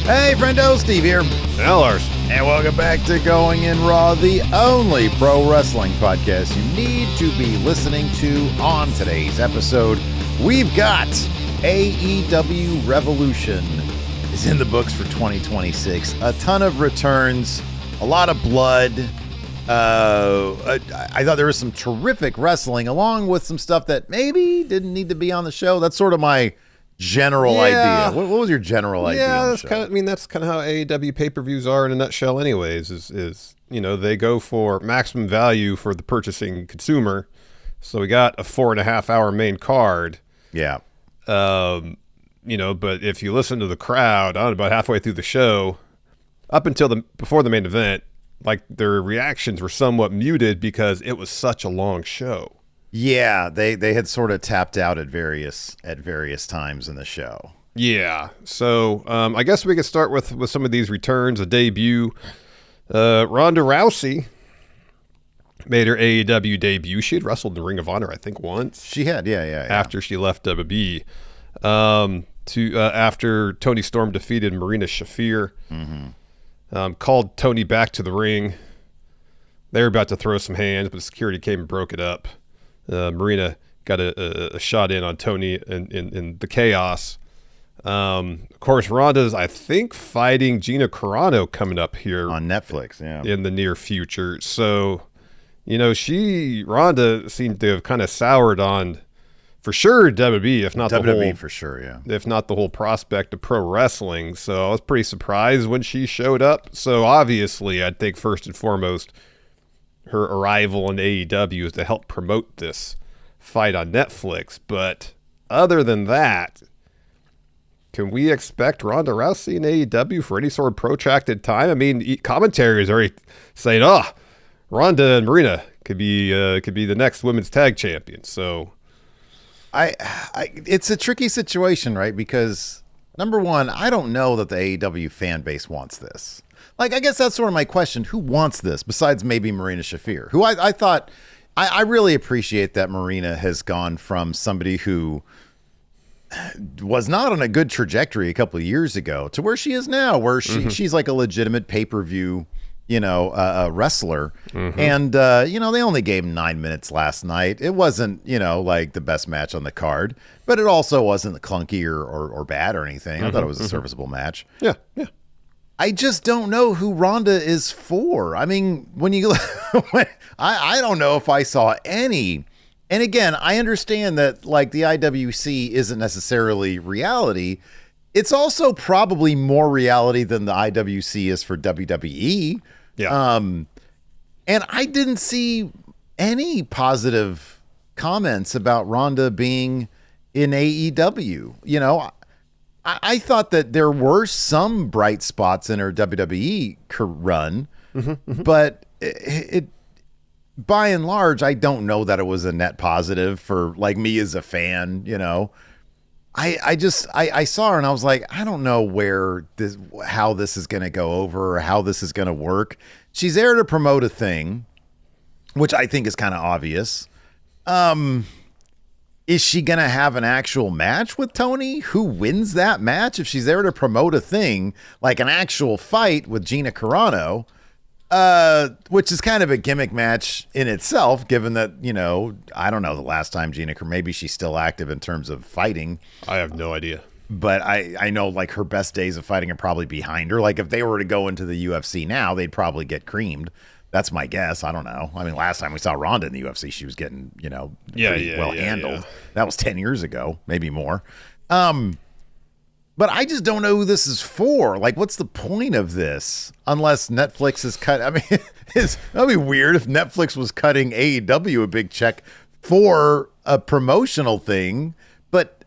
Hey, friendo, Steve here. Now, Larson. And welcome back to Going in Raw, the only pro wrestling podcast you need to be listening to. On today's episode, we've got AEW Revolution is in the books for 2026. A ton of returns, a lot of blood. I thought there was some terrific wrestling along with some stuff that maybe didn't need to be on the show. That's sort of my general idea. What was your general idea? Yeah, that's kind of, that's kind of how AEW pay-per-views are in a nutshell anyways, is they go for maximum value for the purchasing consumer. So we got a 4.5 hour main card. Yeah. But if you listen to the crowd, about halfway through the show, up until before the main event, like their reactions were somewhat muted because it was such a long show. Yeah, they had sort of tapped out at various times in the show. Yeah, so I guess we could start with some of these returns. A debut, Ronda Rousey made her AEW debut. She had wrestled in the Ring of Honor, I think, once. She had, yeah. After she left WWE, after Toni Storm defeated Marina Shafir, called Toni back to the ring. They were about to throw some hands, but security came and broke it up. Marina got a shot in on Toni in the chaos. Of course, Ronda's, I think, fighting Gina Carano coming up here on Netflix, in the near future. So, Ronda seemed to have kind of soured on, for sure, WWE, if not the whole, for sure, yeah, if not the whole prospect of pro wrestling. So I was pretty surprised when she showed up. So obviously, I'd think first and foremost, her arrival in AEW is to help promote this fight on Netflix. But other than that, can we expect Ronda Rousey in AEW for any sort of protracted time? I mean, commentary is already saying, Ronda and Marina could be the next women's tag champions. So, it's a tricky situation, right? Because number one, I don't know that the AEW fan base wants this. Like, I guess that's sort of my question. Who wants this besides maybe Marina Shafir, who I thought I really appreciate that Marina has gone from somebody who was not on a good trajectory a couple of years ago to where she is now, where she's like a legitimate pay-per-view, wrestler. And, they only gave 9 minutes last night. It wasn't, like the best match on the card, but it also wasn't clunky or bad or anything. I thought it was a serviceable match. Yeah. I just don't know who Ronda is for. I mean, I don't know if I saw any. And again, I understand that like the IWC isn't necessarily reality. It's also probably more reality than the IWC is for WWE. Yeah. And I didn't see any positive comments about Ronda being in AEW. I thought that there were some bright spots in her WWE run, but it by and large, I don't know that it was a net positive for like me as a fan. I saw her and I was like, I don't know how this is going to go over or how this is going to work. She's there to promote a thing, which I think is kind of obvious. Is she going to have an actual match with Toni? Who wins that match? If she's there to promote a thing, like an actual fight with Gina Carano, which is kind of a gimmick match in itself, given that, I don't know the last time maybe she's still active in terms of fighting. I have no idea. But I know like her best days of fighting are probably behind her. Like if they were to go into the UFC now, they'd probably get creamed. That's my guess. I don't know. I mean, last time we saw Ronda in the UFC, she was getting, pretty well handled. Yeah. That was 10 years ago, maybe more. But I just don't know who this is for. Like, what's the point of this? Unless Netflix is cut. I mean, that'd be weird if Netflix was cutting AEW a big check for a promotional thing, but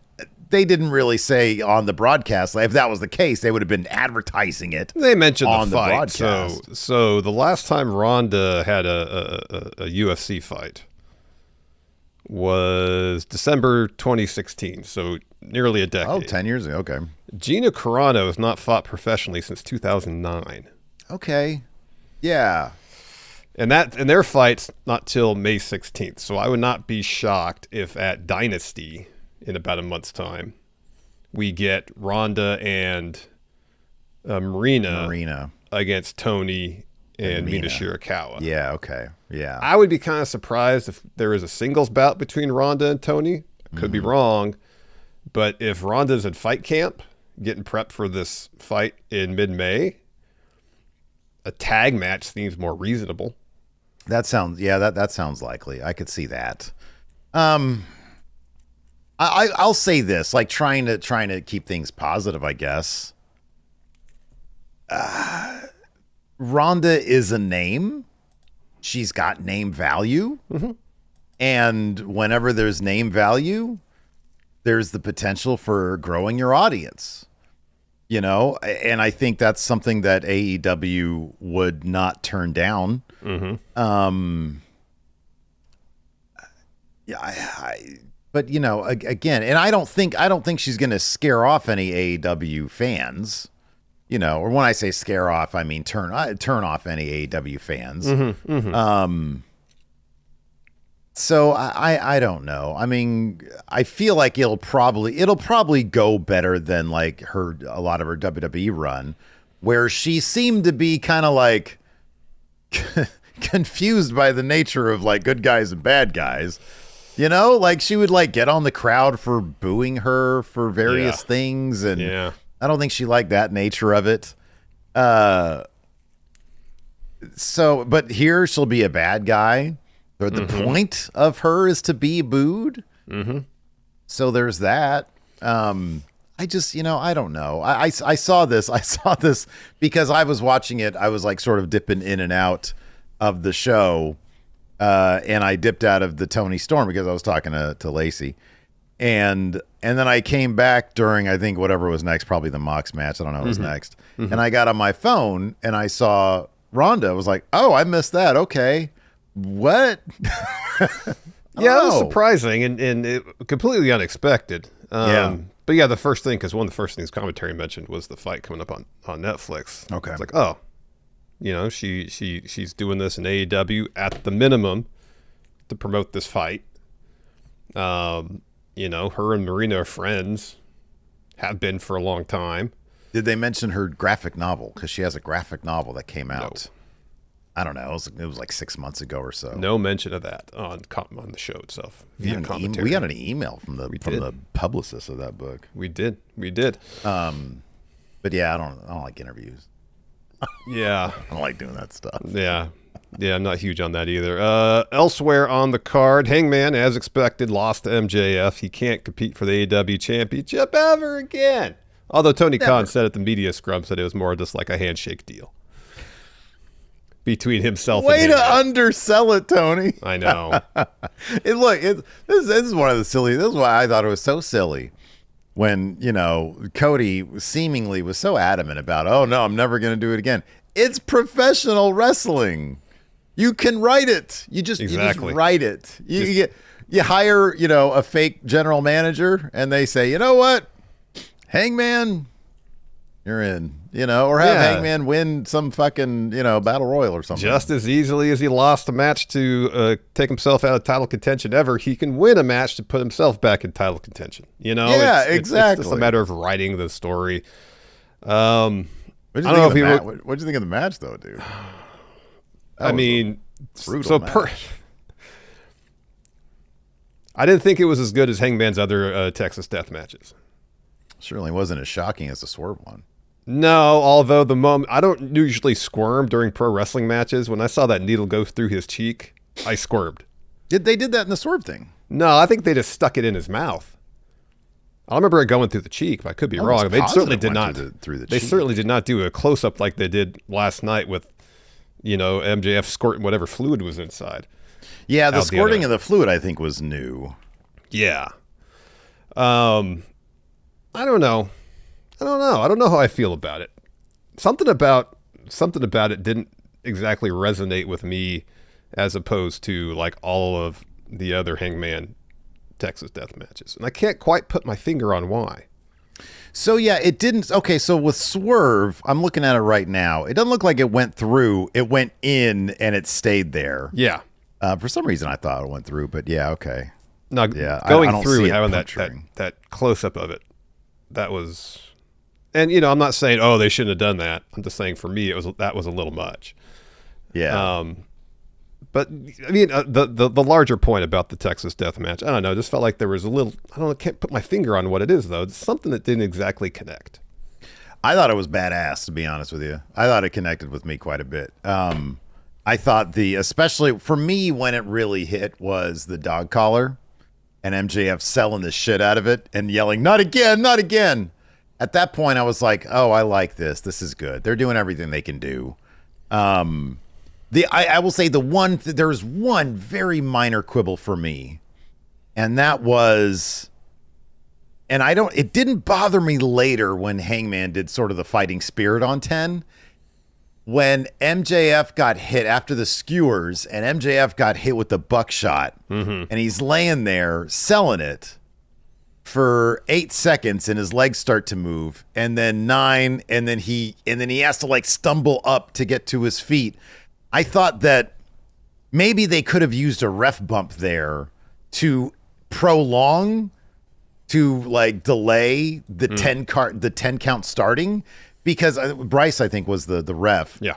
they didn't really say on the broadcast. Like, if that was the case, they would have been advertising it. They mentioned on the fight. Broadcast. So the last time Ronda had a UFC fight was December 2016. So nearly a decade. Oh, 10 years ago. Okay. Gina Carano has not fought professionally since 2009. Okay. Yeah. And their fight's not till May 16th. So I would not be shocked if at Dynasty in about a month's time we get Ronda and Marina against Tony and Mina Shirakawa. Yeah, okay. Yeah. I would be kind of surprised if there is a singles bout between Ronda and Tony. Could be wrong. But if Ronda's in fight camp, getting prepped for this fight in mid-May, a tag match seems more reasonable. That sounds likely. I could see that. I'll say this, like trying to keep things positive, I guess. Ronda is a name. She's got name value. Mm-hmm. And whenever there's name value, there's the potential for growing your audience. You know, and I think that's something that AEW would not turn down. Mm-hmm. Yeah, but you know, again, and I don't think she's going to scare off any AEW fans. You know, or when I say scare off, I mean turn off any AEW fans. Mm-hmm. Mm-hmm. So I don't know. I mean, I feel like it'll probably go better than like a lot of her WWE run, where she seemed to be kind of like confused by the nature of like good guys and bad guys. You know, like she would like get on the crowd for booing her for various things, and I don't think she liked that nature of it. So, but here she'll be a bad guy. Or the point of her is to be booed. Mm-hmm. So there's that. I just, you know, I don't know. I saw this. I saw this because I was watching it. I was like sort of dipping in and out of the show. And I dipped out of the Tony Storm because I was talking to Lacey. And then I came back during, I think, whatever was next, probably the Mox match. I don't know what was next. Mm-hmm. And I got on my phone and I saw Ronda. I was like, oh, I missed that. Okay. What? Yeah, it was surprising and it, completely unexpected. But yeah, the first thing, because one of the first things commentary mentioned was the fight coming up on Netflix. Okay, it's like, oh, you know, she's doing this in AEW at the minimum to promote this fight. You know, her and Marina are friends, have been for a long time. Did they mention her graphic novel? Because she has a graphic novel that came out. No. I don't know. It was like 6 months ago or so. No mention of that on the show itself. We got an email from the publicist of that book. We did. But yeah, I don't like interviews. Yeah, I don't like doing that stuff. Yeah, I'm not huge on that either. Elsewhere on the card, Hangman, as expected, lost to MJF. He can't compete for the AEW Championship ever again. Although Tony Khan said at the media scrum that it was more just like a handshake deal between himself and Hangman. To undersell it, Tony. I know. This is one of the silly. This is why I thought it was so silly when, you know, Cody seemingly was so adamant about, oh no, I'm never going to do it again. It's professional wrestling. You can write it. You just write it. You hire, you know, a fake general manager, and they say, you know what, Hangman, you're in. You know, or have Hangman win some fucking, you know, battle royal or something. Just as easily as he lost a match to take himself out of title contention ever, he can win a match to put himself back in title contention. You know, exactly. It's just a matter of writing the story. What'd you think of the match, though, dude? I mean, brutal I didn't think it was as good as Hangman's other Texas Death matches. Certainly wasn't as shocking as the Swerve one. No, although the moment I don't usually squirm during pro wrestling matches. When I saw that needle go through his cheek, I squirmed. They did that in the Swerve thing? No, I think they just stuck it in his mouth. I remember it going through the cheek, but I could be wrong. They certainly did not. They certainly did not do a close up like they did last night with, you know, MJF squirting whatever fluid was inside. Yeah, the squirting of the fluid I think was new. Yeah. I don't know. I don't know how I feel about it. Something about it didn't exactly resonate with me as opposed to like all of the other Hangman Texas Death matches. And I can't quite put my finger on why. So yeah, it didn't. Okay, so with Swerve, I'm looking at it right now. It doesn't look like it went through. It went in and it stayed there. Yeah. For some reason I thought it went through, but yeah, okay. No, yeah, going through and having that close up of it, that was... And, I'm not saying, oh, they shouldn't have done that. I'm just saying for me, that was a little much. Yeah. But I mean, the larger point about the Texas Death Match, I don't know, just felt like there was a little, I don't know, can't put my finger on what it is though. It's something that didn't exactly connect. I thought it was badass, to be honest with you. I thought it connected with me quite a bit. I thought especially for me, when it really hit was the dog collar and MJF selling the shit out of it and yelling, "Not again, not again." At that point, I was like, oh, I like this. This is good. They're doing everything they can do. I will say there's one very minor quibble for me, and that was, and it didn't bother me later when Hangman did sort of the fighting spirit on 10, when MJF got hit after the skewers and MJF got hit with the buckshot, and he's laying there selling it for 8 seconds and his legs start to move, and then 9, and then he has to like stumble up to get to his feet. I thought that maybe they could have used a ref bump there to prolong, to like delay the 10 count starting, because Bryce, I think, was the ref. Yeah.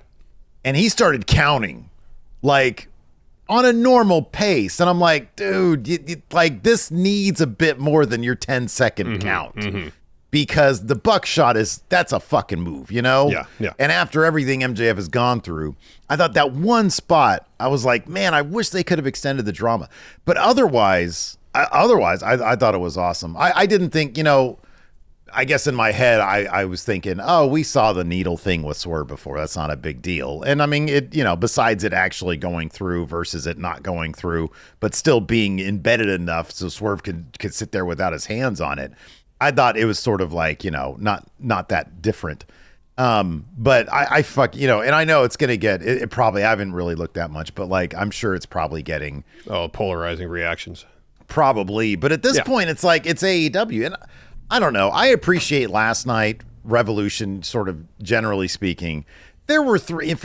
And he started counting like on a normal pace. And I'm like, dude, like this needs a bit more than your 10-second count. Because the buckshot that's a fucking move, Yeah. And after everything MJF has gone through, I thought that one spot, I was like, man, I wish they could have extended the drama. But otherwise, I thought it was awesome. I didn't think, I guess in my head, I was thinking, oh, we saw the needle thing with Swerve before. That's not a big deal. And I mean, it, besides it actually going through versus it not going through, but still being embedded enough so Swerve could sit there without his hands on it. I thought it was sort of like, not that different. But I and I know it's going to get, it probably, I haven't really looked that much, but like, I'm sure it's probably getting polarizing reactions. Probably. But at this point, it's like, it's AEW. And I don't know. I appreciate last night Revolution, sort of generally speaking. There were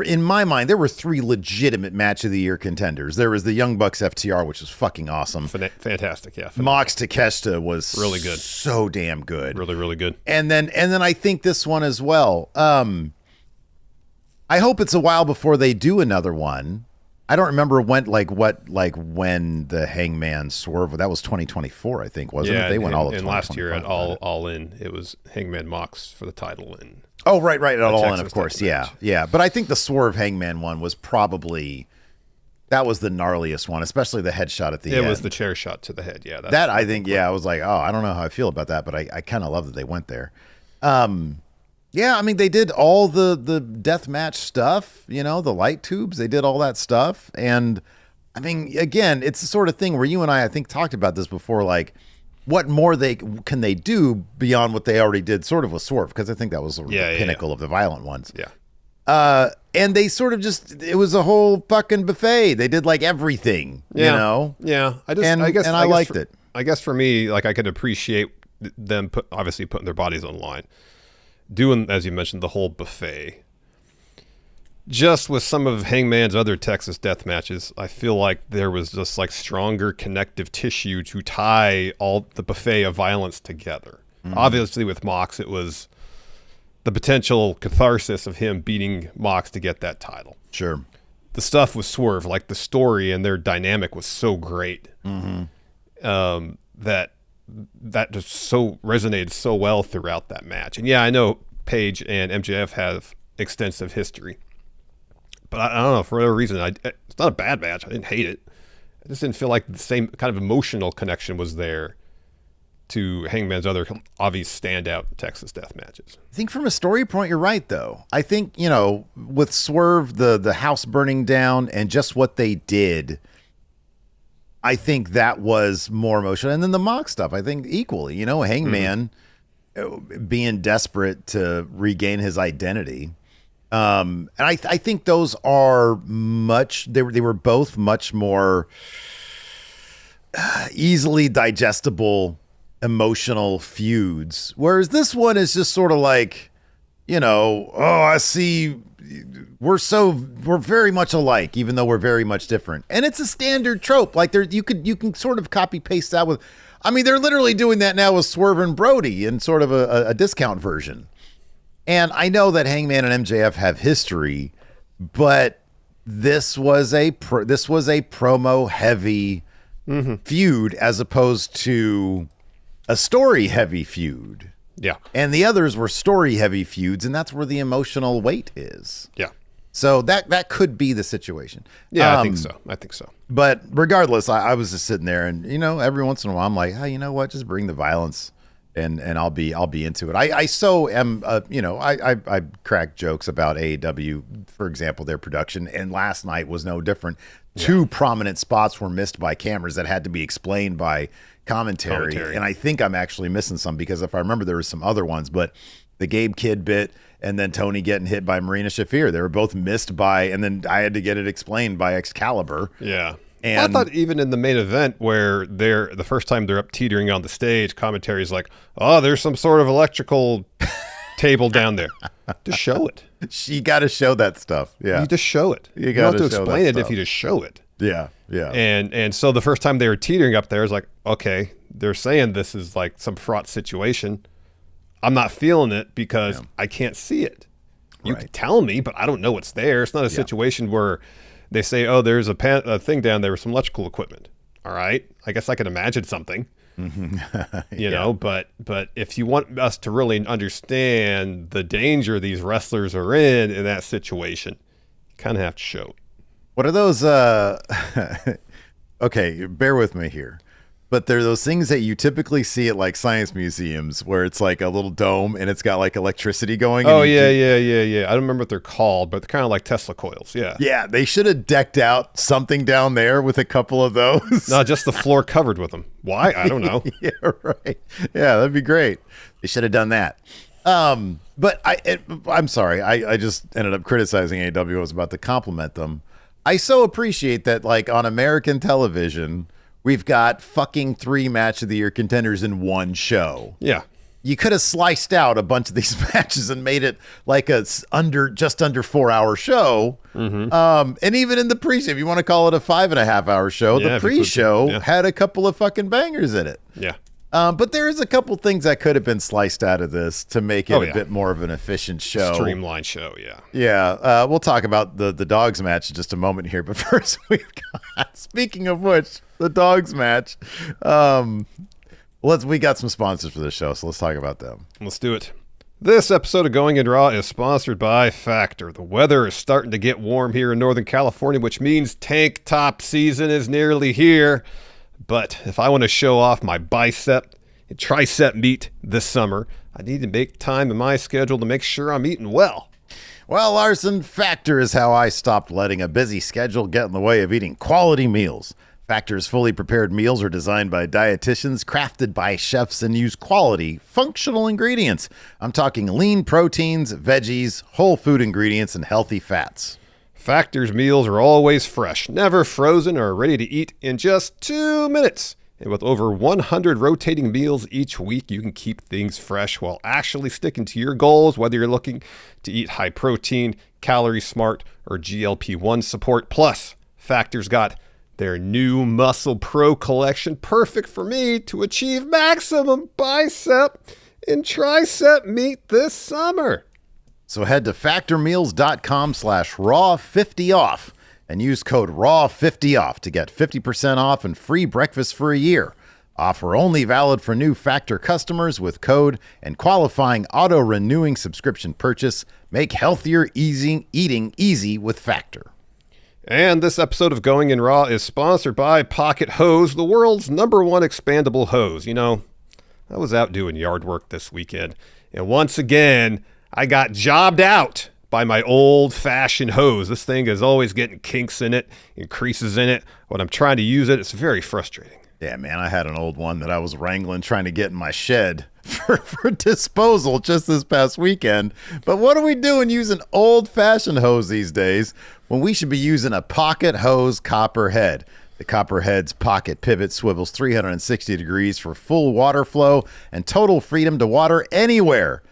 in my mind, there were 3 legitimate match of the year contenders. There was the Young Bucks FTR, which was fucking awesome. Fantastic, yeah. Mox Takeshita was really good. So damn good. Really, really good. And then I think this one as well. I hope it's a while before they do another one. I don't remember when the Hangman Swerve, that was 2024, I think, wasn't it? They went all of 2024. And last year at All In, it was Hangman Mox for the title. Oh, right, at All In, of course, yeah. But I think the Swerve Hangman one was probably, that was the gnarliest one, especially the headshot at the end. It was the chair shot to the head, yeah. I think, I was like, oh, I don't know how I feel about that, but I kind of love that they went there. Yeah, I mean, they did all the death match stuff, the light tubes, they did all that stuff. And I mean, again, it's the sort of thing where you and I think, talked about this before, like, what more can they do beyond what they already did sort of with Swerve? Because I think that was the pinnacle of the violent ones. Yeah. And they sort of it was a whole fucking buffet. They did like everything, Yeah. I liked it. I guess for me, like, I could appreciate them obviously putting their bodies on the line. Doing, as you mentioned, the whole buffet. Just with some of Hangman's other Texas death matches, I feel like there was just like stronger connective tissue to tie all the buffet of violence together. Obviously with Mox, it was the potential catharsis of him beating Mox to get that title. Sure. The stuff with Swerve, like the story and their dynamic was so great that just so resonated so well throughout that match. And I know Paige and MJF have extensive history, but I don't know, for whatever reason, it's not a bad match. I didn't hate it. I just didn't feel like the same kind of emotional connection was there to Hangman's other obvious standout Texas death matches. I think from a story point, you're right, though. I think, with Swerve, the house burning down and just what they did, I think that was more emotional. And then the Mox stuff, I think equally, Hangman being desperate to regain his identity. And I think those are they were both much more easily digestible emotional feuds. Whereas this one is just sort of like, I see we're very much alike, even though we're very much different. And it's a standard trope. Like you can sort of copy paste that with, I mean, they're literally doing that now with Swerve and Brody in sort of a discount version. And I know that Hangman and MJF have history, but this was a promo heavy feud as opposed to a story heavy feud. Yeah. And the others were story heavy feuds, and that's where the emotional weight is. Yeah. So that could be the situation. Yeah, I think so. But regardless, I was just sitting there, and every once in a while, I'm like, hey, you know what? Just bring the violence, and I'll be into it. I crack jokes about AEW, for example, their production, and last night was no different. Yeah. 2 prominent spots were missed by cameras that had to be explained by commentary, and I think I'm actually missing some because if I remember, there were some other ones, but the Gabe Kidd bit and then Tony getting hit by Marina Shafir, they were both missed by, and then I had to get it explained by Excalibur. Yeah. And I thought even in the main event where the first time they're up teetering on the stage, commentary's like, oh, there's some sort of electrical table down there. Just show it. You got to show that stuff. Yeah. You just show it. You don't have to explain it if you just show it. Yeah, yeah. And so the first time they were teetering up there, it's like, okay, they're saying this is like some fraught situation. I'm not feeling it because I can't see it. You can tell me, but I don't know what's there. It's not a situation where they say, oh, there's a thing down there with some electrical equipment. All right. I guess I can imagine something, you know, but if you want us to really understand the danger these wrestlers are in that situation, you kind of have to show it. What are those? Okay, bear with me here. But they're those things that you typically see at like science museums where it's like a little dome and it's got like electricity going. Oh, yeah. I don't remember what they're called, but they're kind of like Tesla coils. Yeah. Yeah, they should have decked out something down there with a couple of those. No, just the floor covered with them. Why? I don't know. Yeah, right. Yeah, that'd be great. They should have done that. But I'm sorry. I just ended up criticizing AEW. I was about to compliment them. I so appreciate that, like, on American television, we've got fucking 3 match of the year contenders in one show. Yeah. You could have sliced out a bunch of these matches and made it like a just under 4-hour show. Mm-hmm. And even in the pre-show, if you want to call it a 5.5-hour show, the pre-show had a couple of fucking bangers in it. Yeah. But there is a couple things that could have been sliced out of this to make it a bit more of an efficient show. Streamlined show, yeah. Yeah. We'll talk about the dogs match in just a moment here. But first, we've got, speaking of which, the dogs match. We got some sponsors for this show, so let's talk about them. Let's do it. This episode of Going in Raw is sponsored by Factor. The weather is starting to get warm here in Northern California, which means tank top season is nearly here. But if I want to show off my bicep and tricep meat this summer, I need to make time in my schedule to make sure I'm eating well. Well, Larson, Factor is how I stopped letting a busy schedule get in the way of eating quality meals. Factor's fully prepared meals are designed by dietitians, crafted by chefs, and use quality, functional ingredients. I'm talking lean proteins, veggies, whole food ingredients, and healthy fats. Factor's meals are always fresh, never frozen, or ready to eat in just 2 minutes. And with over 100 rotating meals each week, you can keep things fresh while actually sticking to your goals, whether you're looking to eat high protein, calorie smart, or GLP-1 support. Plus, Factor's got their new Muscle Pro collection, perfect for me to achieve maximum bicep and tricep meat this summer. So head to factormeals.com/raw50off and use code RAW50OFF to get 50% off and free breakfast for a year. Offer only valid for new Factor customers with code and qualifying auto-renewing subscription purchase. Make healthier eating easy with Factor. And this episode of Going in Raw is sponsored by Pocket Hose, the world's #1 expandable hose. You know, I was out doing yard work this weekend, and once again, I got jobbed out by my old-fashioned hose. This thing is always getting kinks in it and creases in it. When I'm trying to use it, it's very frustrating. Yeah, man, I had an old one that I was wrangling, trying to get in my shed for disposal just this past weekend. But what are we doing using old-fashioned hose these days when we should be using a pocket hose copper head? The copper head's pocket pivot swivels 360 degrees for full water flow and total freedom to water anywhere.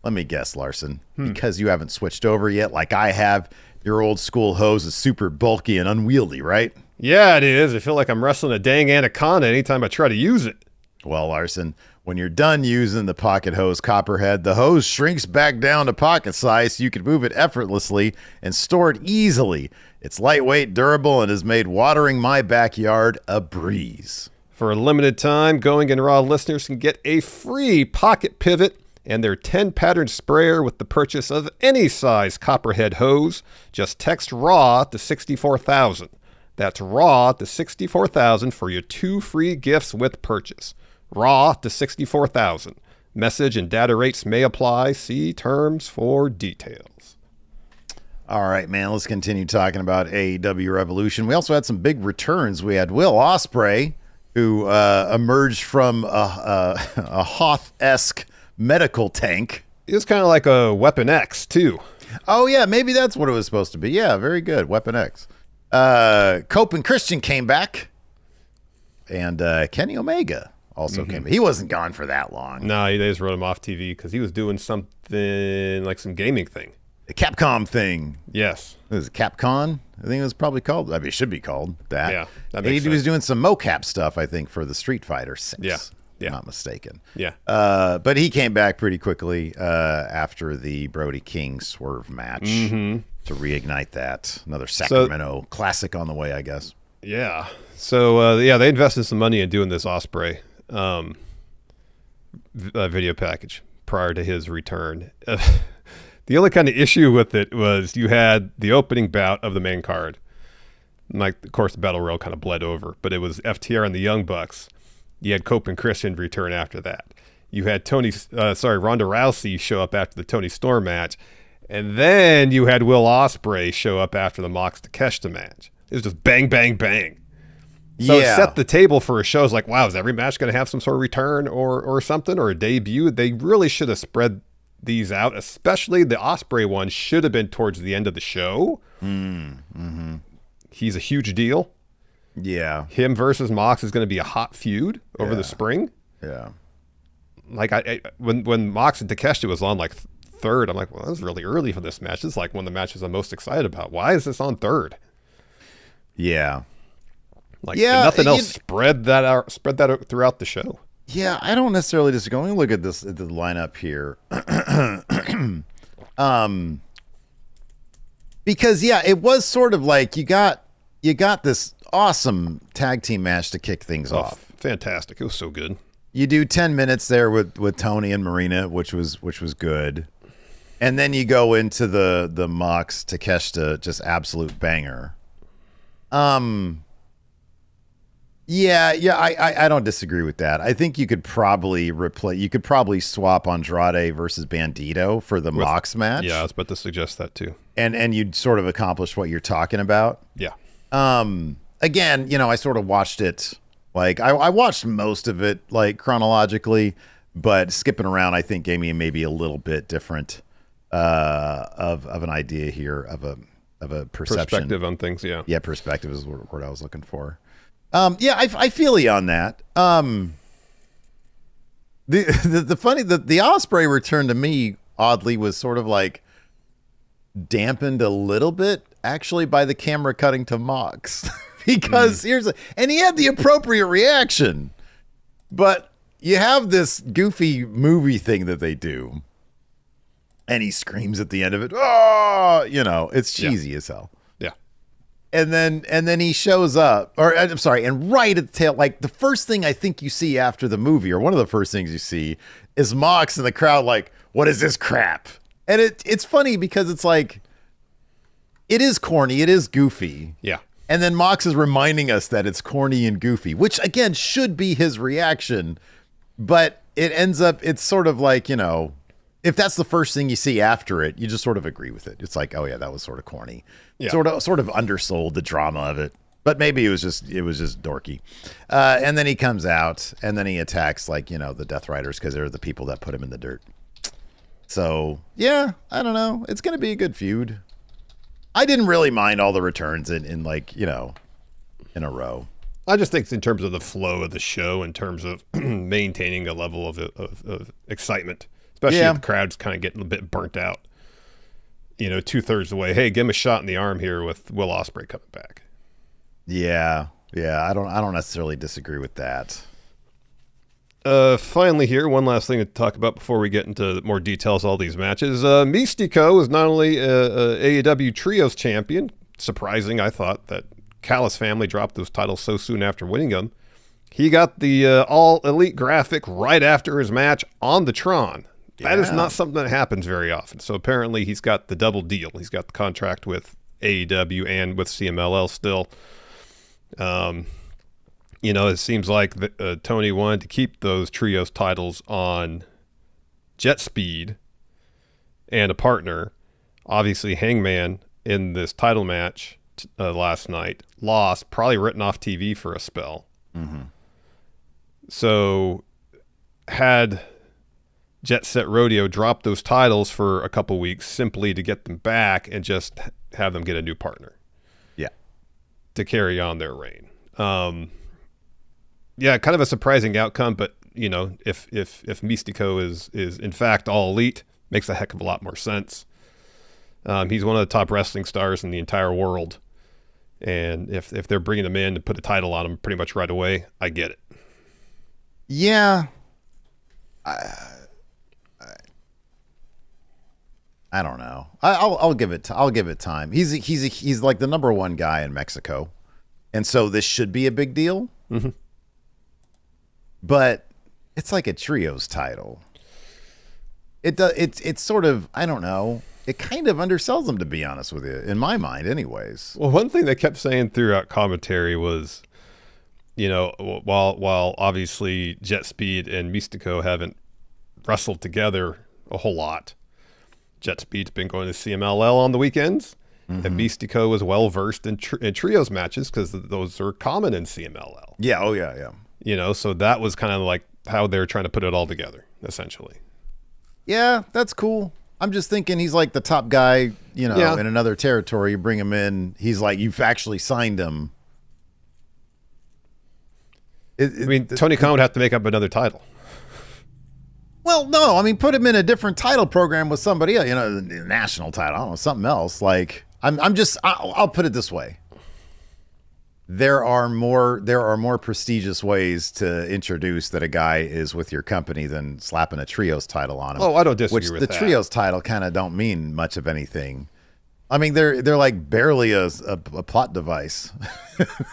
Let me guess, Larson, because you haven't switched over yet like I have, your old school hose is super bulky and unwieldy, right? Yeah, it is. I feel like I'm wrestling a dang anaconda anytime I try to use it. Well, Larson, when you're done using the pocket hose Copperhead, the hose shrinks back down to pocket size so you can move it effortlessly and store it easily. It's lightweight, durable, and has made watering my backyard a breeze. For a limited time, Going in Raw listeners can get a free pocket pivot and their 10-pattern sprayer with the purchase of any size Copperhead hose. Just text RAW to 64,000. That's RAW to 64,000 for your 2 free gifts with purchase. RAW to 64,000. Message and data rates may apply. See terms for details. All right, man, let's continue talking about AEW Revolution. We also had some big returns. We had Will Ospreay, who emerged from a Hoth-esque medical tank. It was kind of like a Weapon X, too. Oh, yeah, maybe that's what it was supposed to be. Yeah, very good. Weapon X. Cope and Christian came back. And Kenny Omega also came back. He wasn't gone for that long. No, they just wrote him off TV because he was doing something like some gaming thing. The Capcom thing. Yes. It was Capcom. I think it was probably called. I mean, it should be called that. Yeah, that makes He was sense. doing some mocap stuff, I think, for the Street Fighter 6. Yeah. If I'm not mistaken. Yeah. But he came back pretty quickly after the Brody King Swerve match to reignite that. Another Sacramento classic on the way, I guess. Yeah. So, they invested some money in doing this Ospreay video package prior to his return. The only kind of issue with it was you had the opening bout of the main card. Like, of course, the Battle Royal kind of bled over, but it was FTR and the Young Bucks. You had Cope and Christian return after that. You had Ronda Rousey show up after the Toni Storm match. And then you had Will Ospreay show up after the Mox Takeshita match. It was just bang, bang, bang. So it set the table for a show. It's like, wow, is every match going to have some sort of return or something, or a debut? They really should have spread these out, especially the Ospreay one should have been towards the end of the show. He's a huge deal. Yeah. Him versus Mox is going to be a hot feud over the spring. Yeah. Like when Mox and Takeshita was on like third, I'm like, well, that was really early for this match. This is like one of the matches I'm most excited about. Why is this on third? Yeah. Like nothing else spread that out throughout the show. Yeah, I don't necessarily disagree. Let me look at the lineup here. Because it was sort of like you got this awesome tag team match to kick things off. Fantastic. It was so good. You do 10 minutes there with Tony and Marina, which was good. And then you go into the Mox Takeshita, just absolute banger. I don't disagree with that. I think you could probably swap Andrade versus Bandido for the Mox match. Yeah, I was about to suggest that too. And you'd sort of accomplish what you're talking about. Yeah. Again, I sort of watched it, like I watched most of it like chronologically, but skipping around I think gave me maybe a little bit different of an idea here of a perspective on things. Yeah, perspective is the word I was looking for. I feel you on that. The funny the Ospreay return to me oddly was sort of like dampened a little bit actually by the camera cutting to Mox because and he had the appropriate reaction, but you have this goofy movie thing that they do, and he screams at the end of it. Oh, it's cheesy as hell. And then he shows up, or I'm sorry, and right at the tail, like the first thing I think you see after the movie, or one of the first things you see, is Mox in the crowd like, what is this crap? And it's funny because it's like, it is corny, it is goofy. Yeah. And then Mox is reminding us that it's corny and goofy, which again should be his reaction, but it ends up, it's sort of like, if that's the first thing you see after it, you just sort of agree with it. It's like, oh yeah, that was sort of corny. Yeah. Sort of undersold the drama of it. But maybe it was just dorky. And then he comes out and then he attacks the Death Riders because they're the people that put him in the dirt. So yeah, I don't know. It's gonna be a good feud. I didn't really mind all the returns in in a row. I just think in terms of the flow of the show, in terms of maintaining a level of excitement. Especially if the crowd's kind of getting a bit burnt out. 2/3 of the way. Hey, give him a shot in the arm here with Will Ospreay coming back. Yeah. I don't necessarily disagree with that. Finally here, one last thing to talk about before we get into more details of all these matches. Mystico is not only a AEW Trios champion. Surprising, I thought, that Callis family dropped those titles so soon after winning them. He got the all-elite graphic right after his match on the Tron. That is not something that happens very often. So apparently he's got the double deal. He's got the contract with AEW and with CMLL still. It seems like Tony wanted to keep those Trios titles on Jet Speed and a partner. Obviously, Hangman in this title match last night lost, probably written off TV for a spell. Mm-hmm. So had Jet Set Rodeo drop those titles for a couple weeks simply to get them back and just have them get a new partner. Yeah. To carry on their reign. Yeah, kind of a surprising outcome, but if Mystico is in fact all elite, makes a heck of a lot more sense. He's one of the top wrestling stars in the entire world, and if they're bringing him in to put a title on him pretty much right away, I get it. Yeah, I don't know. I'll give it time. He's like the number one guy in Mexico, and so this should be a big deal. Mm-hmm. But it's like a trios title. It's sort of, I don't know. It kind of undersells them, to be honest with you, in my mind, anyways. Well, one thing they kept saying throughout commentary was, while obviously Jet Speed and Mystico haven't wrestled together a whole lot, Jet Speed's been going to CMLL on the weekends, and Mystico is well versed in trios matches because those are common in CMLL. Yeah. Oh yeah. So that was kind of like how they're trying to put it all together, essentially. Yeah, that's cool. I'm just thinking he's like the top guy, in another territory. You bring him in, he's like, you've actually signed him. Tony Khan would have to make up another title. Well, no, put him in a different title program with somebody else, the national title, I don't know, something else. Like, I'll put it this way. There are more prestigious ways to introduce that a guy is with your company than slapping a trios title on him. Oh, I don't disagree with that. The trios title kind of don't mean much of anything. They're like barely a plot device.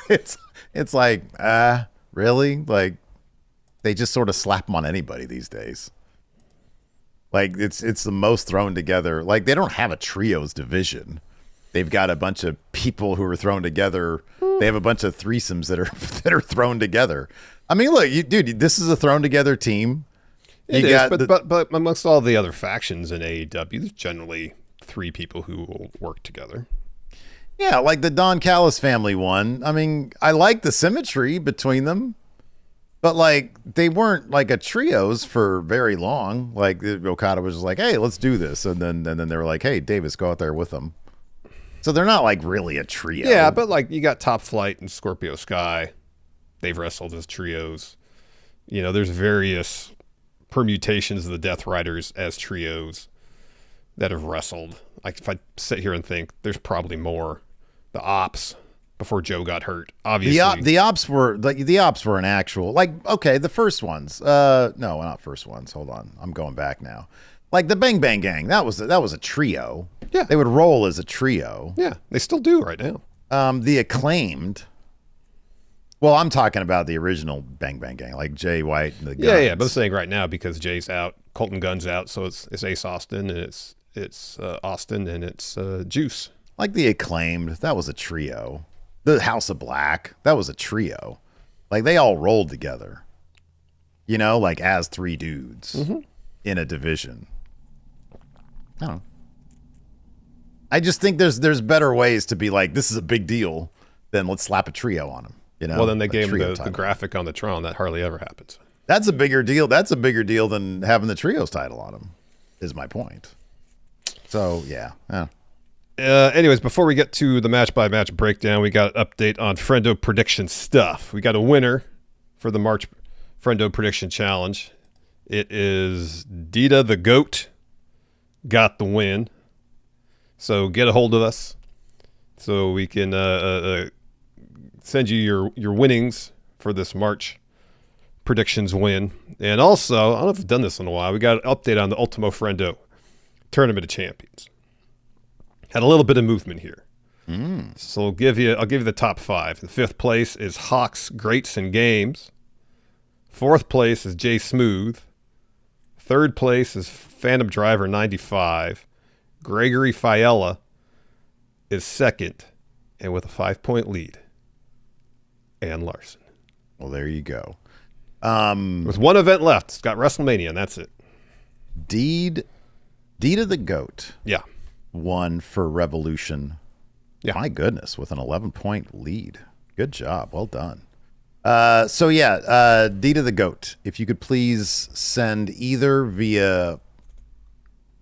it's like, really? Like, they just sort of slap them on anybody these days. Like, it's the most thrown together. Like, they don't have a trios division. They've got a bunch of people who are thrown together. They have a bunch of threesomes that are thrown together. Look, dude, this is a thrown together team. But amongst all the other factions in AEW, there's generally three people who will work together. Yeah, like the Don Callis family one. I like the symmetry between them, but like they weren't like a trios for very long. Like Okada was just like, "Hey, let's do this," and then they were like, "Hey, Davis, go out there with them." So they're not like really a trio. Yeah, but like you got Top Flight and Scorpio Sky. They've wrestled as trios. There's various permutations of the Death Riders as trios that have wrestled. Like if I sit here and think, there's probably more. The Ops before Joe got hurt. Obviously, the Ops were an actual, like, okay, the first ones. No, not first ones. Hold on, I'm going back now. Like the Bang Bang Gang, that was a trio. Yeah, they would roll as a trio. Yeah, they still do right now. The Acclaimed. Well, I'm talking about the original Bang Bang Gang, like Jay White and the Guns. Yeah. But I'm saying right now because Jay's out, Colton Gunn's out, so it's Ace Austin and it's Austin and it's Juice. Like the Acclaimed, that was a trio. The House of Black, that was a trio. Like they all rolled together. Like as three dudes in a division. I don't know. I just think there's better ways to be like, this is a big deal than let's slap a trio on them. Well, then they gave him the graphic on the Tron. That hardly ever happens. That's a bigger deal. That's a bigger deal than having the trios title on him, is my point. So, yeah. Anyways, before we get to the match-by-match breakdown, we got an update on Friendo prediction stuff. We got a winner for the March Friendo prediction challenge. It is Dita the Goat got the win. So get a hold of us so we can send you your winnings for this March predictions win. And also, I don't know if I've done this in a while. We got an update on the Ultimo Friendo Tournament of Champions. Had a little bit of movement here. So I'll give you the top 5. In 5th place is Hawks, Greats, and Games. 4th place is Jay Smooth. 3rd place is Phantom Driver 95. Gregory Fiella is 2nd, and with a 5-point lead. And Larson. Well, there you go. With one event left, it's got WrestleMania, and that's it. Deed of the Goat. Yeah. Won for Revolution. Yeah. My goodness, with an 11-point lead. Good job. Well done. Deed of the Goat. If you could please send either via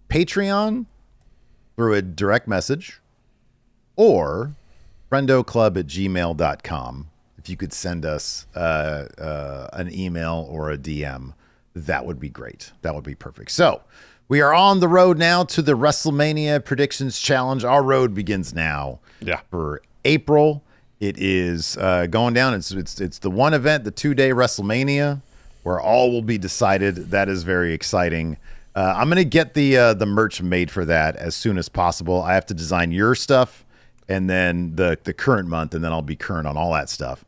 Patreon through a direct message or friendoclub@gmail.com. If you could send us an email or a DM, that would be great. That would be perfect. So we are on the road now to the WrestleMania Predictions Challenge. Our road begins now. Yeah. For April, it is going down. It's the one event, the 2-day WrestleMania, where all will be decided. That is very exciting. I'm going to get the merch made for that as soon as possible. I have to design your stuff and then the current month, and then I'll be current on all that stuff.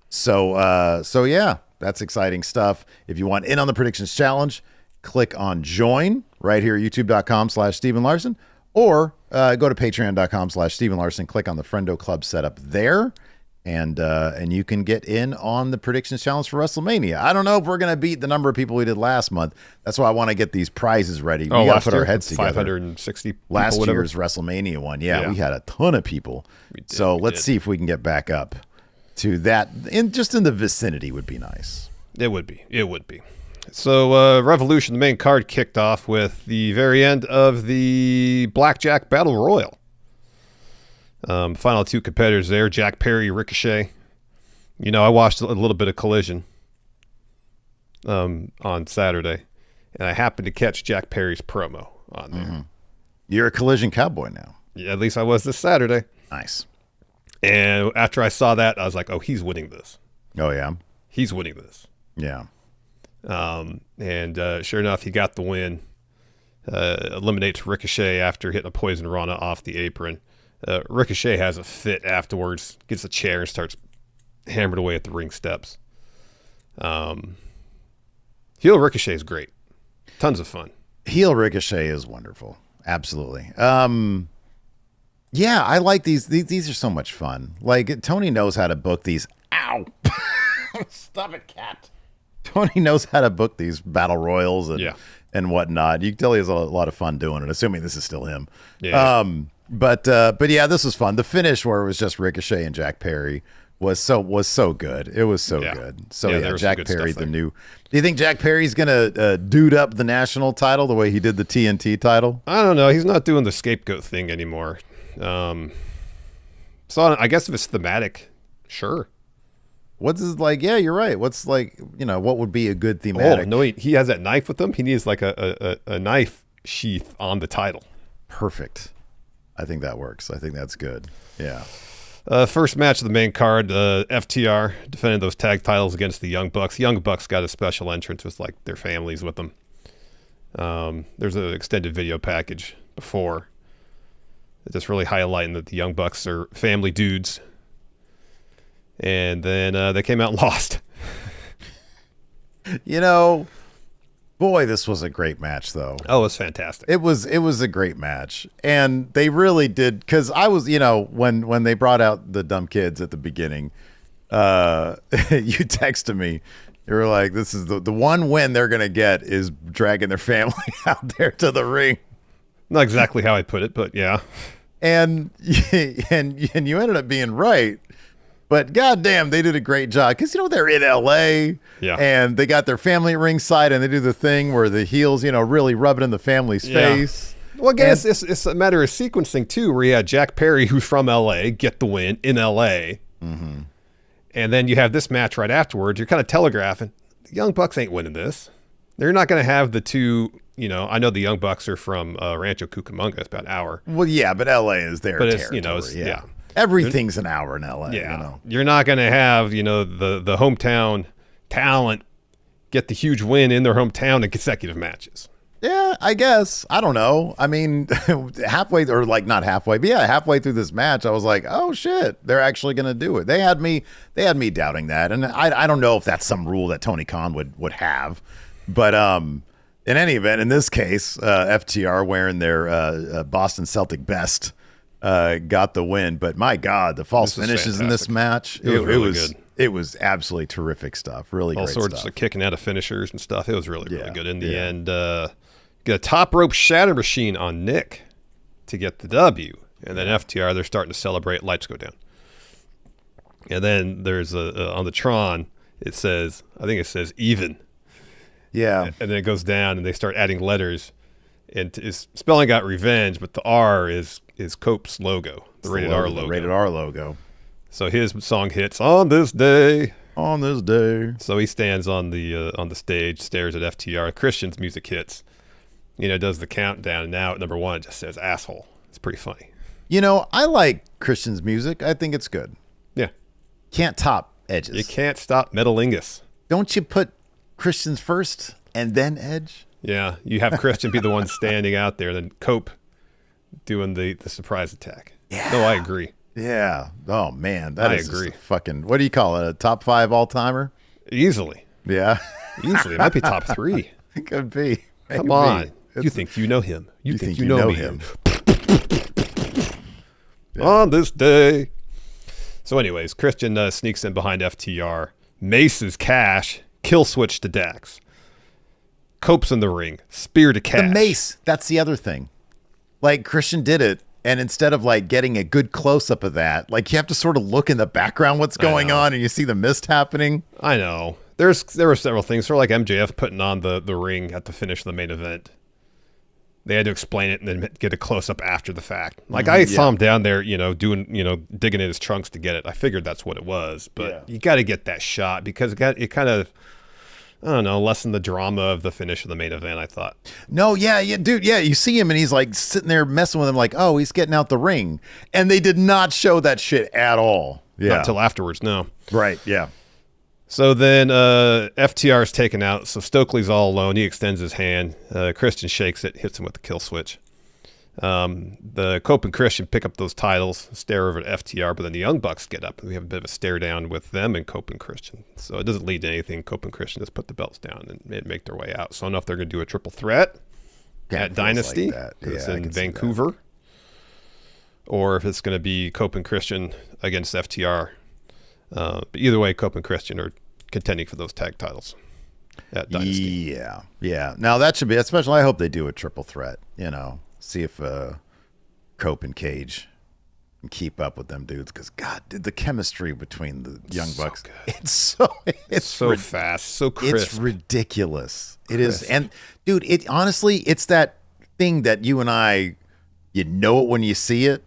So yeah, that's exciting stuff. If you want in on the Predictions Challenge, click on join right here at youtube.com/Stephen Larson, or go to patreon.com/Stephen Larson, click on the Friendo Club setup there, and you can get in on the Predictions Challenge for WrestleMania. I don't know if we're going to beat the number of people we did last month. That's why I want to get these prizes ready. We got to put our heads together. 560 people, last whatever. year's WrestleMania one. Yeah, we had a ton of people. Let's see if we can get back up to that. Just in the vicinity would be nice. It would be. So Revolution, the main card, kicked off with the very end of the Blackjack Battle Royal. Final 2 competitors there, Jack Perry, Ricochet. I watched a little bit of Collision on Saturday, and I happened to catch Jack Perry's promo on there. Mm-hmm. You're a Collision cowboy now. Yeah, at least I was this Saturday. Nice. And after I saw that, I was like, oh, he's winning this. Oh, yeah? He's winning this. Yeah. And sure enough, he got the win. Eliminates Ricochet after hitting a Poison Rana off the apron. Ricochet has a fit afterwards, gets a chair and starts hammering away at the ring steps. Heel Ricochet is great. Tons of fun. Heel Ricochet is wonderful. Absolutely. Yeah, I like these. These are so much fun. Like, Tony knows how to book these. Ow! Stop it, cat. Tony knows how to book these battle royals and whatnot. You can tell he has a lot of fun doing it, assuming this is still him. Yeah. But yeah, this was fun. The finish where it was just Ricochet and Jack Perry was so good. It was so good. So yeah, Jack Perry, the new. Do you think Jack Perry's gonna dude up the national title the way he did the TNT title? I don't know. He's not doing the scapegoat thing anymore. So I guess if it's thematic, sure. What's his, like? Yeah, you're right. What's, like, what would be a good thematic? Oh no, he has that knife with him. He needs like a knife sheath on the title. Perfect. I think that works. I think that's good. Yeah. First match of the main card, FTR defended those tag titles against the Young Bucks. Young Bucks got a special entrance with like their families with them. There's an extended video package before, just really highlighting that the Young Bucks are family dudes. And then they came out and lost. Boy, this was a great match, though. Oh, it was fantastic. It was a great match, and they really did. Because I was, when they brought out the dumb kids at the beginning, you texted me. You were like, "This is the one win they're gonna get is dragging their family out there to the ring." Not exactly how I put it, but yeah. And you ended up being right. But goddamn, they did a great job because they're in LA, and they got their family at ringside, and they do the thing where the heels, really rub it in the family's face. Well, I guess it's a matter of sequencing too, where you had Jack Perry, who's from LA, get the win in LA, and then you have this match right afterwards. You're kind of telegraphing the Young Bucks ain't winning this. They're not going to have the two. I know the Young Bucks are from Rancho Cucamonga. It's about an hour. Well, yeah, but LA is their territory. It's Everything's an hour in LA. Yeah, you're not going to have the hometown talent get the huge win in their hometown in consecutive matches. Yeah, I guess. I don't know. I mean, halfway, or like not halfway, but yeah, halfway through this match, I was like, oh shit, they're actually going to do it. They had me doubting that. And I don't know if that's some rule that Tony Khan would have. But in any event, in this case, FTR wearing their Boston Celtic best got the win. But my God, the false finishes in this match, it was really good. It was absolutely terrific stuff. Really great stuff. All sorts of kicking out of finishers and stuff. It was really good. In the end, get a top rope shatter machine on Nick to get the W. And then FTR, they're starting to celebrate. Lights go down. And then there's on the Tron, I think it says even. Yeah. And then it goes down and they start adding letters. And it's spelling out revenge, but the R is Cope's logo, the Rated R logo. The Rated R logo. So his song hits on this day. On this day. So he stands on the stage, stares at FTR. Christian's music hits. Does the countdown. And now at number 1, it just says asshole. It's pretty funny. I like Christian's music. I think it's good. Yeah. Can't top Edge's. You can't stop Metalingus. Don't you put Christian's first and then Edge? Yeah. You have Christian be the one standing out there, then Cope doing the surprise attack. Yeah. No, I agree. Yeah. Oh, man. I agree. Fucking, what do you call it? A top 5 all-timer? Easily. Yeah. Easily. It might be top 3. It could be. Come on. You think you know him. You think you know him. Yeah. On this day. So anyways, Christian sneaks in behind FTR. Maces Cash. Kill switch to Dax. Cope's in the ring. Spear to Cash. The mace. That's the other thing. Like, Christian did it. And instead of like getting a good close up of that, like you have to sort of look in the background what's going on, and you see the mist happening. I know. There were several things. Sort of like MJF putting on the ring at the finish of the main event. They had to explain it and then get a close up after the fact. Like I saw him down there, doing, digging in his trunks to get it. I figured that's what it was, but you got to get that shot because it kind of, I don't know, lessen the drama of the finish of the main event, I thought. No, yeah, dude, yeah. You see him and he's like sitting there messing with him like, oh, he's getting out the ring. And they did not show that shit at all. Yeah. Not until afterwards, no. Right, yeah. So then FTR's taken out, so Stokely's all alone. He extends his hand. Christian shakes it, hits him with the kill switch. The Cope and Christian pick up those titles, stare over at FTR, but then the Young Bucks get up, and we have a bit of a stare down with them and Cope and Christian. So it doesn't lead to anything. Cope and Christian just put the belts down and make their way out. So I don't know if they're going to do a triple threat at Dynasty, like it's in Vancouver, or if it's going to be Cope and Christian against FTR. But either way, Cope and Christian are contending for those tag titles at Dynasty. Yeah. Now that should be, especially I hope they do a triple threat, see if Cope and Cage can keep up with them dudes, because God, dude, the chemistry between the Young Bucks, it's so fast, so crisp. It's ridiculous. It is. And dude, it honestly, it's that thing that you and I, it when you see it,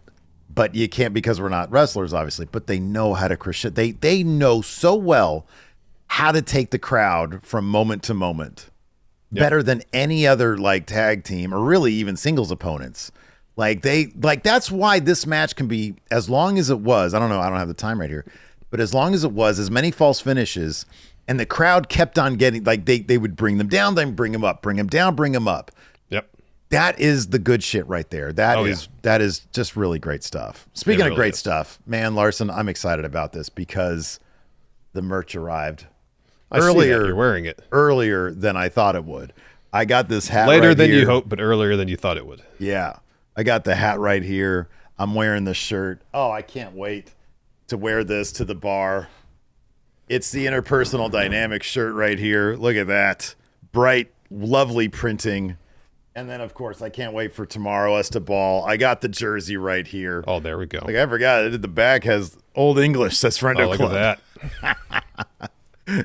but you can't because we're not wrestlers, obviously, but they know how to crush it. They know so well how to take the crowd from moment to moment. Better than any other like tag team or really even singles opponents. That's why this match can be, as long as it was, I don't know, I don't have the time right here, but as long as it was, as many false finishes, and the crowd kept on getting, like they would bring them down, then bring them up, bring them down, bring them up. Yep. That is the good shit right there. That is just really great stuff. Speaking of great stuff, man, Larson, I'm excited about this because the merch arrived earlier. You're wearing it earlier than I thought it would. I got this hat later right than here. you hoped, but earlier than you thought it would. Yeah, I got the hat right here. I'm wearing the shirt. Oh, I can't wait to wear this to the bar. It's the Interpersonal Dynamic shirt right here. Look at that. Bright, lovely printing. And then, of course, I can't wait for tomorrow us to ball. I got the jersey right here. Oh, there we go. Like, I forgot. The back has Old English. Says Friendo Club. Look at that.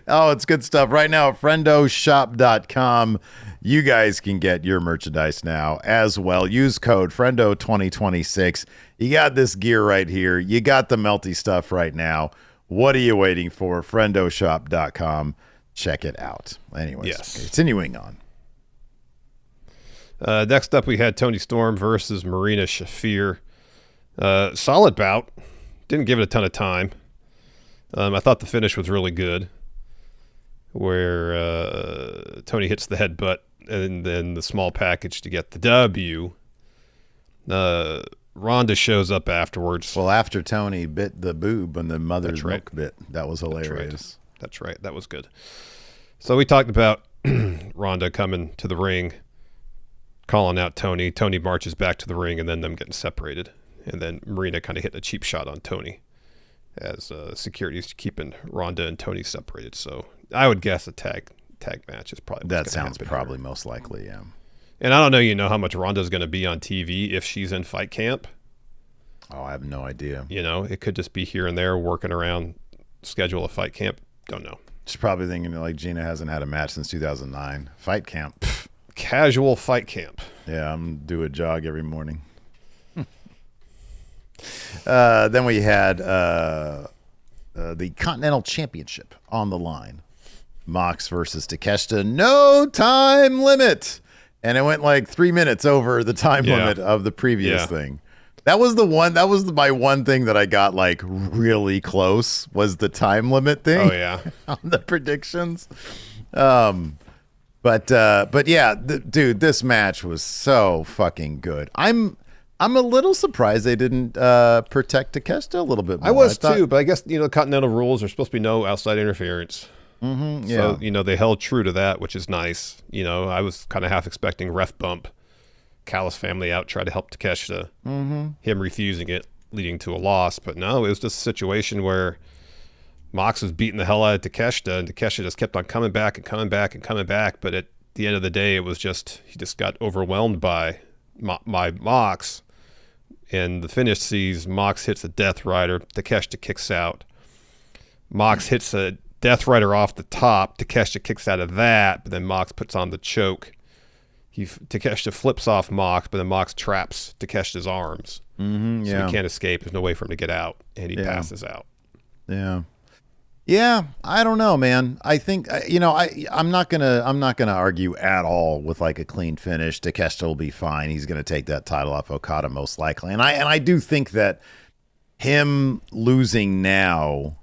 Oh, it's good stuff. Right now at friendoshop.com, you guys can get your merchandise now as well. Use code Friendo2026. You got this gear right here. You got the melty stuff right now. What are you waiting for? Friendoshop.com. Check it out. Anyways, continuing on. Next up, we had Tony Storm versus Marina Shafir. Solid bout. Didn't give it a ton of time. I thought the finish was really good, where Tony hits the headbutt, and then the small package to get the W. Ronda shows up afterwards. Well, after Tony bit the boob and the mother's milk bit. That was hilarious. That's right. That was good. So we talked about Ronda coming to the ring, calling out Tony. Tony marches back to the ring, and then them getting separated. And then Marina kind of hitting a cheap shot on Tony as security is keeping Ronda and Tony separated. So I would guess a tag match is probably that sounds probably here. Most likely, yeah. And I don't know, how much Ronda's going to be on TV if she's in Fight Camp. Oh, I have no idea. It could just be here and there working around schedule of Fight Camp. Don't know. She's probably thinking like Gina hasn't had a match since 2009. Fight Camp. Casual Fight Camp. Yeah, I'm do a jog every morning. Then we had the Continental Championship on the line. Mox versus Takeshita. No time limit. And it went like 3 minutes over the time limit of the previous thing. That was my one thing that I got like really close was the time limit thing. Oh yeah. On the predictions. But yeah, dude, this match was so fucking good. I'm a little surprised they didn't protect Takeshita a little bit more. I was too, but I guess Continental rules are supposed to be no outside interference. Mm-hmm, yeah. So, they held true to that, which is nice. I was kind of half expecting ref bump. Callis family out, try to help Takeshita. Mm-hmm. Him refusing it, leading to a loss. But no, it was just a situation where Mox was beating the hell out of Takeshita, and Takeshita just kept on coming back and coming back and coming back. But at the end of the day, it was he just got overwhelmed by Mox. And the finish sees Mox hits a Death Rider. Takeshita kicks out. Mox hits a Death Rider off the top. Takeshita kicks out of that, but then Mox puts on the choke. Takeshita flips off Mox, but then Mox traps Takeshita's arms. Mm-hmm, so he can't escape. There's no way for him to get out, and he passes out. Yeah. Yeah, I don't know, man. I think I'm not gonna argue at all with like a clean finish. Takeshita will be fine. He's gonna take that title off Okada most likely, and I do think that him losing now,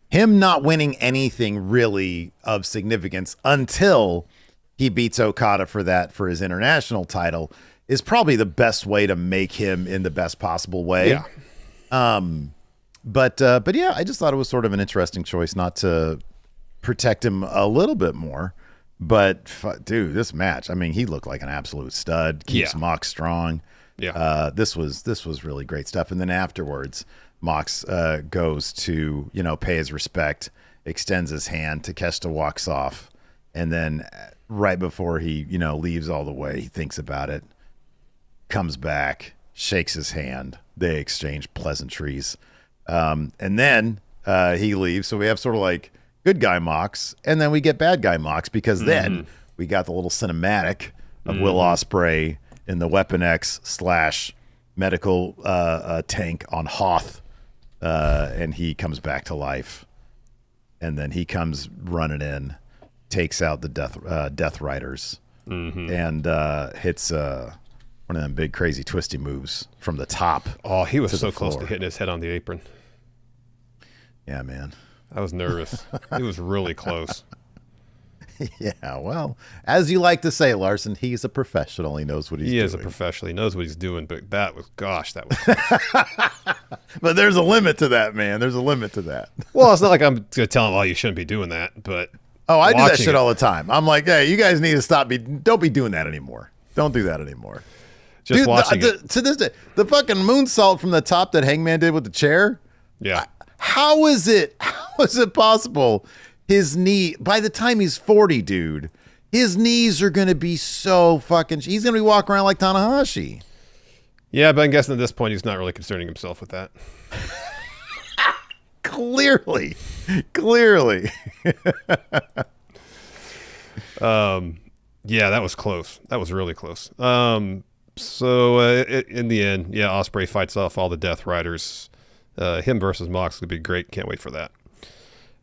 him not winning anything really of significance until he beats Okada for his international title is probably the best way to make him in the best possible way. Yeah. But yeah, I just thought it was sort of an interesting choice not to protect him a little bit more. But dude, this match, I mean, he looked like an absolute stud. Keeps Mox strong. Yeah. This was really great stuff. And then afterwards, Mox goes to pay his respect, extends his hand. Takeshita walks off, and then right before he leaves all the way, he thinks about it, comes back, shakes his hand. They exchange pleasantries. And then he leaves. So we have sort of like good guy Mox, and then we get bad guy Mox because then we got the little cinematic of Will Ospreay in the Weapon X / medical tank on Hoth, and he comes back to life. And then he comes running in, takes out the Death Riders, and hits one of them big crazy twisty moves from the top. Oh, he was so close to hitting his head on the apron. Yeah, man. I was nervous. It was really close. Yeah, well, as you like to say, Larson, he's a professional. He knows what he's doing. He is a professional. He knows what he's doing, but that was close. But there's a limit to that, man. There's a limit to that. Well, it's not like I'm going to tell him, oh, you shouldn't be doing that, but I do that shit all the time. I'm like, hey, you guys need to stop. Don't be doing that anymore. Don't do that anymore. Just dude, watching to this day, the fucking moonsault from the top that Hangman did with the chair. Yeah. How is it possible? His knee, by the time he's 40, dude, his knees are going to be so fucking... He's going to be walking around like Tanahashi. Yeah, but I'm guessing at this point he's not really concerning himself with that. Clearly. Yeah, that was close. That was really close. So in the end, Ospreay fights off all the Death Riders. Him versus Mox would be great. Can't wait for that.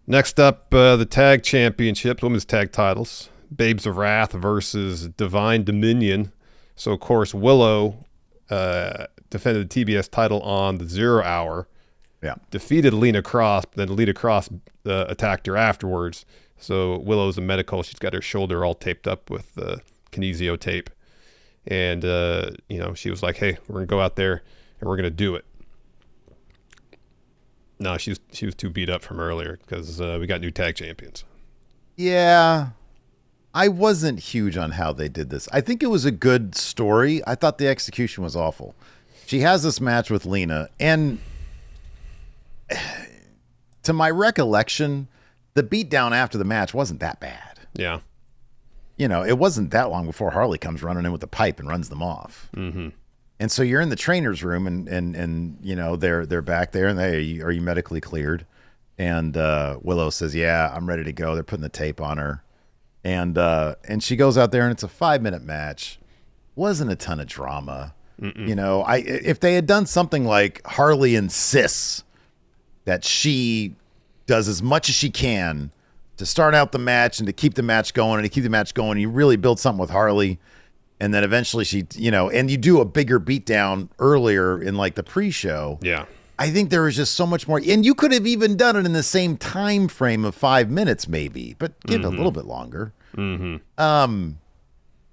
Next up, the tag championships, women's tag titles. Babes of Wrath versus Divine Dominion. So, of course, Willow defended the TBS title on the 0 Hour. Yeah. Defeated Lena Cross, but then Lena Cross attacked her afterwards. So Willow's a medical. She's got her shoulder all taped up with kinesio tape. And, she was like, hey, we're going to go out there and we're going to do it. No, she was too beat up from earlier because we got new tag champions. Yeah. I wasn't huge on how they did this. I think it was a good story. I thought the execution was awful. She has this match with Lena, and to my recollection, the beatdown after the match wasn't that bad. Yeah. It wasn't that long before Harley comes running in with the pipe and runs them off. Mm-hmm. And so you're in the trainer's room, and they're back there, and are you medically cleared? And Willow says, yeah, I'm ready to go. They're putting the tape on her. And she goes out there, and it's a 5-minute match. Wasn't a ton of drama. Mm-mm. If they had done something like Harley insists that she does as much as she can to start out the match and to keep the match going, you really build something with Harley, and then eventually she, and you do a bigger beatdown earlier in like the pre-show. Yeah. I think there was just so much more, and you could have even done it in the same time frame of 5 minutes, maybe, but give it a little bit longer. Mm-hmm.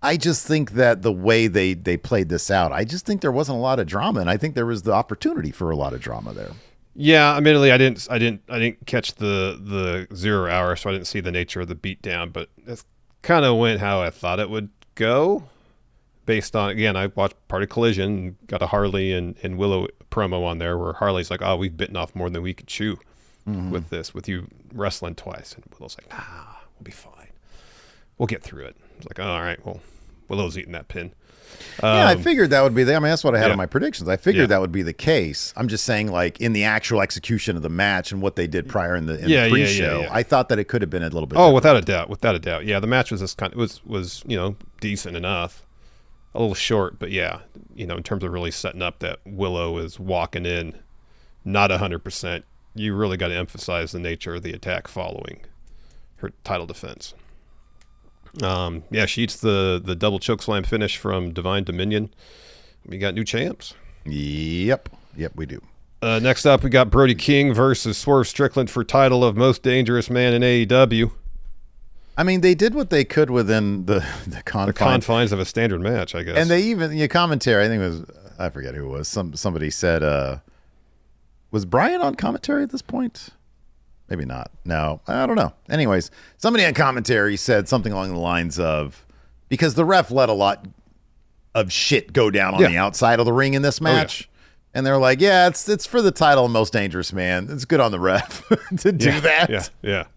I just think that the way they played this out, I just think there wasn't a lot of drama, and I think there was the opportunity for a lot of drama there. Yeah, admittedly, I didn't catch the 0 hour, so I didn't see the nature of the beatdown, but it kind of went how I thought it would go. Based on, again, I watched part of Collision, got a Harley and Willow promo on there where Harley's like, oh, we've bitten off more than we could chew with you wrestling twice. And Willow's like, nah, we'll be fine. We'll get through it. It's like, oh, all right, well, Willow's eating that pin. I figured that would be that's what I had on my predictions. I figured that would be the case. I'm just saying, like, in the actual execution of the match and what they did prior in the pre-show, I thought that it could have been a little bit different. Without a doubt. Yeah, the match was was decent enough. A little short, but yeah, in terms of really setting up that Willow is walking in not 100%, you really got to emphasize the nature of the attack following her title defense. She eats the double chokeslam finish from Divine Dominion. We got new champs. Yep, we do. Next up, we got Brody King versus Swerve Strickland for title of Most Dangerous Man in AEW. I mean, they did what they could within the confines of a standard match, I guess. And they even commentary. I think it was, I forget who it was. Somebody said, was Brian on commentary at this point? Maybe not. No, I don't know. Anyways, somebody on commentary said something along the lines of, because the ref let a lot of shit go down on the outside of the ring in this match. Oh, yeah. And they're like, yeah, it's for the title of Most Dangerous Man. It's good on the ref to do that. Yeah.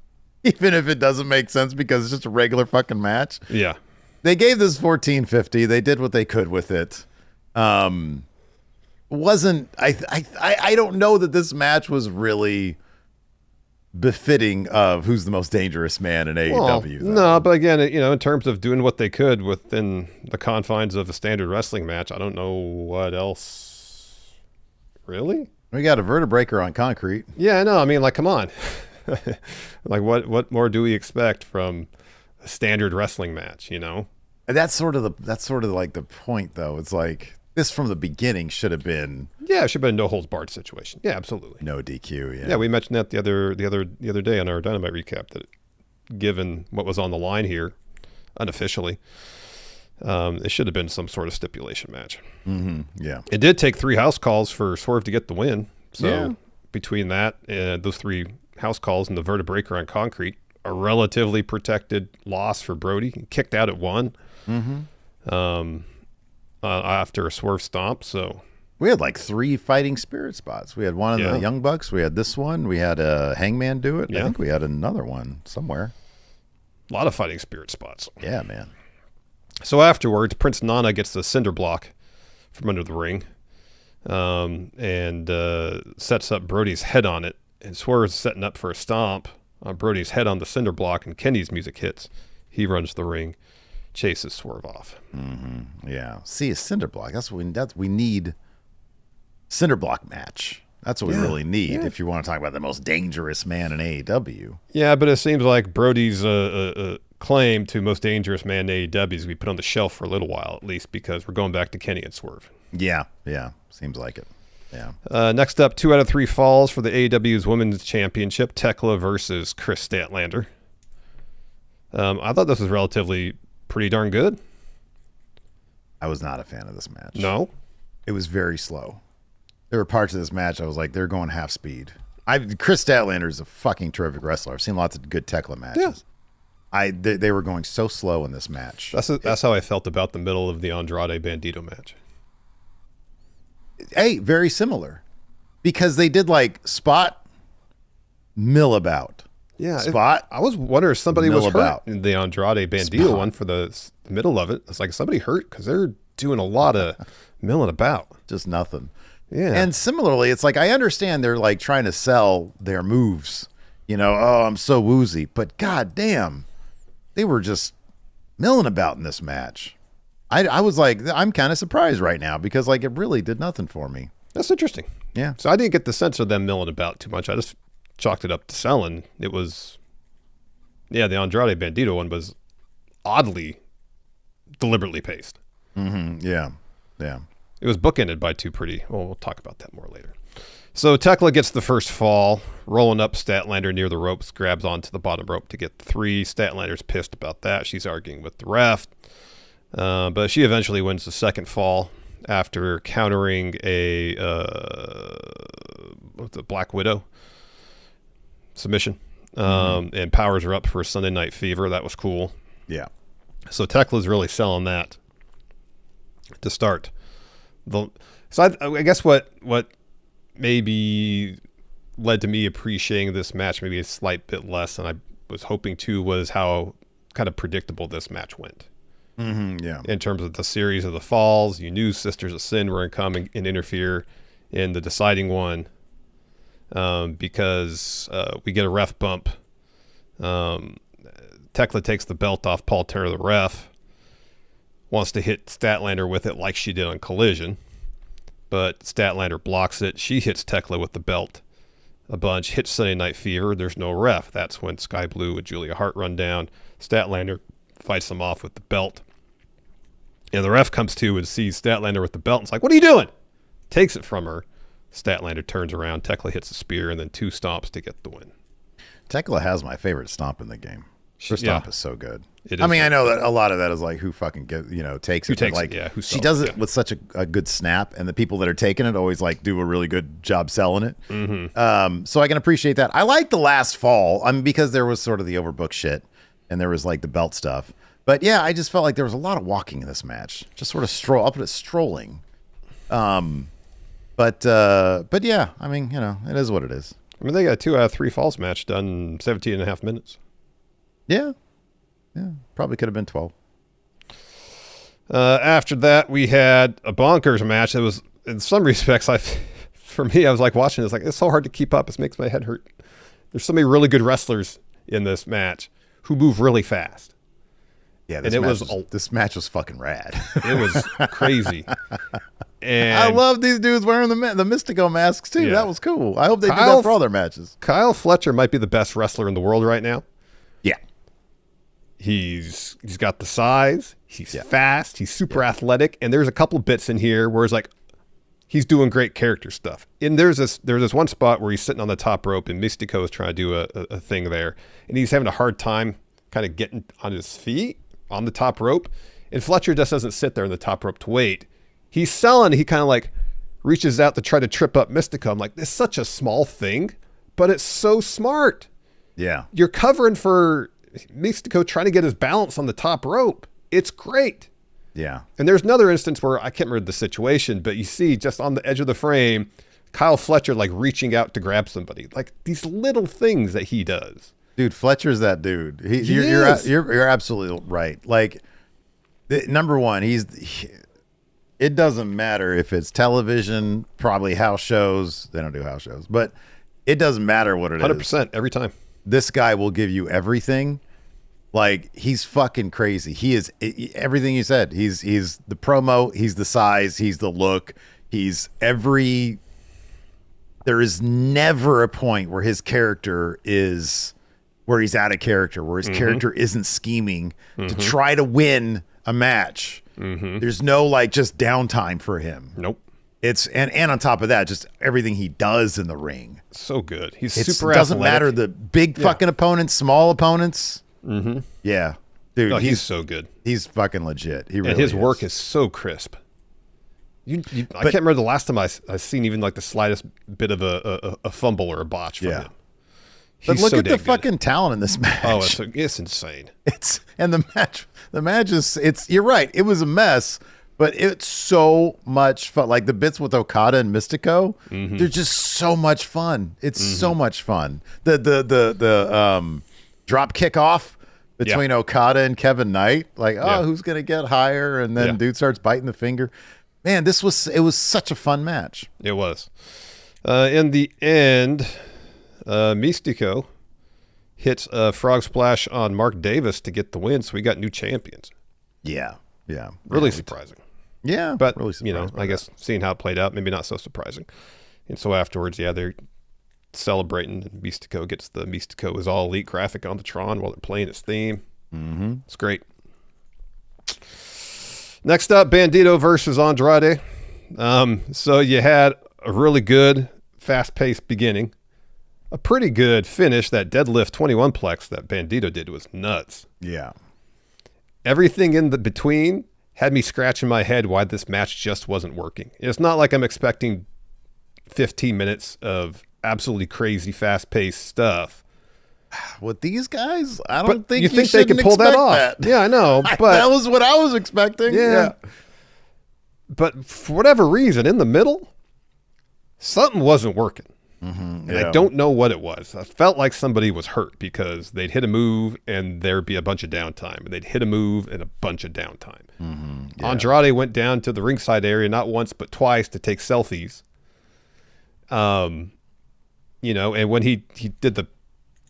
Even if it doesn't make sense because it's just a regular fucking match. Yeah. They gave this 1450. They did what they could with it. Wasn't I don't know that this match was really befitting of who's the most dangerous man in AEW. No, but again, in terms of doing what they could within the confines of a standard wrestling match, I don't know what else. Really? We got a vertebraker on concrete. Yeah, I know. I mean, like, come on. Like, what more do we expect from a standard wrestling match? And that's sort of like the point, though. It's like this from the beginning should have been. Yeah, it should have been a no holds barred situation. Yeah, absolutely. No DQ. Yeah. Yeah, we mentioned that the other day on our Dynamite recap that, given what was on the line here, unofficially, it should have been some sort of stipulation match. Mm-hmm. Yeah. It did take 3 house calls for Swerve to get the win. So between that and those 3 house calls and the vertebraker on concrete, a relatively protected loss for Brody. He kicked out at 1 after a Swerve stomp. So we had like 3 fighting spirit spots. We had one of the Young Bucks. We had this one. We had a Hangman do it. I think we had another one somewhere. A lot of fighting spirit spots. Yeah, man. So afterwards, Prince Nana gets the cinder block from under the ring and sets up Brody's head on it. And Swerve's setting up for a stomp on Brody's head on the cinder block, and Kenny's music hits. He runs the ring, chases Swerve off. Mm-hmm. Yeah. See, a cinder block. We need cinder block match. That's what we really need if you want to talk about the most dangerous man in AEW. Yeah, but it seems like Brody's claim to most dangerous man in AEW is we put on the shelf for a little while, at least, because we're going back to Kenny and Swerve. Yeah. Seems like it. Yeah. Next up, 2 out of 3 falls for the AEW's Women's Championship. Tekla versus Chris Statlander. I thought this was relatively pretty darn good. I was not a fan of this match. No? It was very slow. There were parts of this match I was like, they're going half speed. Chris Statlander is a fucking terrific wrestler. I've seen lots of good Tekla matches. Yeah. They were going so slow in this match. That's how I felt about the middle of the Andrade Bandido match. Hey, very similar. Because they did like spot, mill about. Yeah. Spot. I was wondering if somebody was hurt about. in the Andrade Bandido one for the middle of it. It's like somebody hurt because they're doing a lot of milling about. Just nothing. Yeah. And similarly, it's like I understand they're like trying to sell their moves. You know, oh, I'm so woozy. But goddamn, they were just milling about in this match. I was like, I'm kind of surprised right now because like it really did nothing for me. That's interesting. Yeah. So I didn't get the sense of them milling about too much. I just chalked it up to selling. It was, the Andrade Bandido one was oddly deliberately paced. Mm-hmm. Yeah. Yeah. It was bookended by two pretty, well, we'll talk about that more later. So Tekla gets the first fall, rolling up Statlander near the ropes, grabs onto the bottom rope to get the 3. Statlander's pissed about that. She's arguing with the ref. But she eventually wins the second fall after countering a Black Widow submission, and powers her up for a Sunday Night Fever. That was cool. Yeah. So Tekla's really selling that to start. So I guess what maybe led to me appreciating this match maybe a slight bit less than I was hoping to was how kind of predictable this match went. Mm-hmm, yeah. In terms of the series of the falls, you knew Sisters of Sin were going to come and interfere in the deciding one, because we get a ref bump. Tekla takes the belt off Paul Turner, the ref, wants to hit Statlander with it like she did on Collision, but Statlander blocks it. She hits Tekla with the belt a bunch, hits Sunday Night Fever. There's no ref. That's when Sky Blue and Julia Hart run down. Statlander fights them off with the belt. And the ref comes to and sees Statlander with the belt and it's like, what are you doing? Takes it from her. Statlander turns around. Tekla hits a spear and then 2 stomps to get the win. Tekla has my favorite stomp in the game. Her stomp is so good. It I is mean, good. I know that a lot of that is like who fucking takes it. Who takes but like, it, yeah, who she sells does it, it with such a good snap, and the people that are taking it always like do a really good job selling it. Mm-hmm. So I can appreciate that. I like the last fall. I mean, because there was sort of the overbooked shit, and there was like the belt stuff. But yeah, I just felt like there was a lot of walking in this match, just sort of strolling. But yeah, I mean, it is what it is. I mean, they got a 2 out of 3 falls match done in 17 and a half minutes. Yeah, probably could have been 12. After that, we had a bonkers match. It was, in some respects, for me, I was like watching this, like, it's so hard to keep up. It makes my head hurt. There's so many really good wrestlers in this match who move really fast. Yeah, this match was fucking rad. It was crazy. And I love these dudes wearing the Mystico masks too. Yeah. That was cool. I hope they do that for all their matches. Kyle Fletcher might be the best wrestler in the world right now. Yeah. He's got the size. He's fast. He's super athletic. And there's a couple bits in here where it's like he's doing great character stuff. And there's this one spot where he's sitting on the top rope and Mystico is trying to do a thing there, and he's having a hard time kind of getting on his feet on the top rope. And Fletcher just doesn't sit there on the top rope to wait. He's selling. He kind of like reaches out to try to trip up Mystico. I'm like, this is such a small thing, but it's so smart. Yeah. You're covering for Mystico trying to get his balance on the top rope. It's great. Yeah. And there's another instance where I can't remember the situation, but you see just on the edge of the frame, Kyle Fletcher like reaching out to grab somebody. Like these little things that he does. Dude, Fletcher's that dude. You're absolutely right. Like, number one, it doesn't matter if it's television, probably house shows. They don't do house shows, but it doesn't matter what it 100% every time. This guy will give you everything. Like, he's fucking crazy. He is everything you said. He's the promo. He's the size. He's the look. There is never a point where his character is where he's out of character, where his character isn't scheming to try to win a match. There's no like just downtime for him. Nope. It's and on top of that, just everything he does in the ring. So good. He's It super doesn't athletic. matter the big fucking opponents, small opponents. Mm-hmm. Yeah. Dude, No, he's so good. He's fucking legit. He really And his is. work is so crisp. I can't remember the last time I've seen even like the slightest bit of a fumble or a botch from him. But look so at the dang good. fucking talent in this match. Oh, it's insane. And the match is you're right. It was a mess, but it's so much fun. Like the bits with Okada and Mystico, they're just so much fun. It's so much fun. The drop kick off between Okada and Kevin Knight, like, who's gonna get higher? And then dude starts biting the finger. Man, it was such a fun match. It was. In the end, Mystico hits a frog splash on Mark Davis to get the win, so we got new champions. Yeah. Really surprising. Yeah, but really I guess seeing how it played out, maybe not so surprising. And so afterwards, they're celebrating, and Mystico gets the Mystico is All Elite graphic on the Tron while they're playing its theme. Mm-hmm. It's great. Next up, Bandido versus Andrade. So you had a really good, fast-paced beginning. A pretty good finish. That deadlift 21 plex that Bandido did was nuts. Yeah. Everything in the between had me scratching my head why this match just wasn't working. It's not like I'm expecting 15 minutes of absolutely crazy, fast-paced stuff. With these guys, I don't think you think they can pull that off. That. Yeah, I know, but that was what I was expecting. Yeah. But for whatever reason, in the middle, something wasn't working. And I don't know what it was. I felt like somebody was hurt because they'd hit a move and there'd be a bunch of downtime. And they'd hit a move and a bunch of downtime. Andrade went down to the ringside area not once but twice to take selfies. And when he did the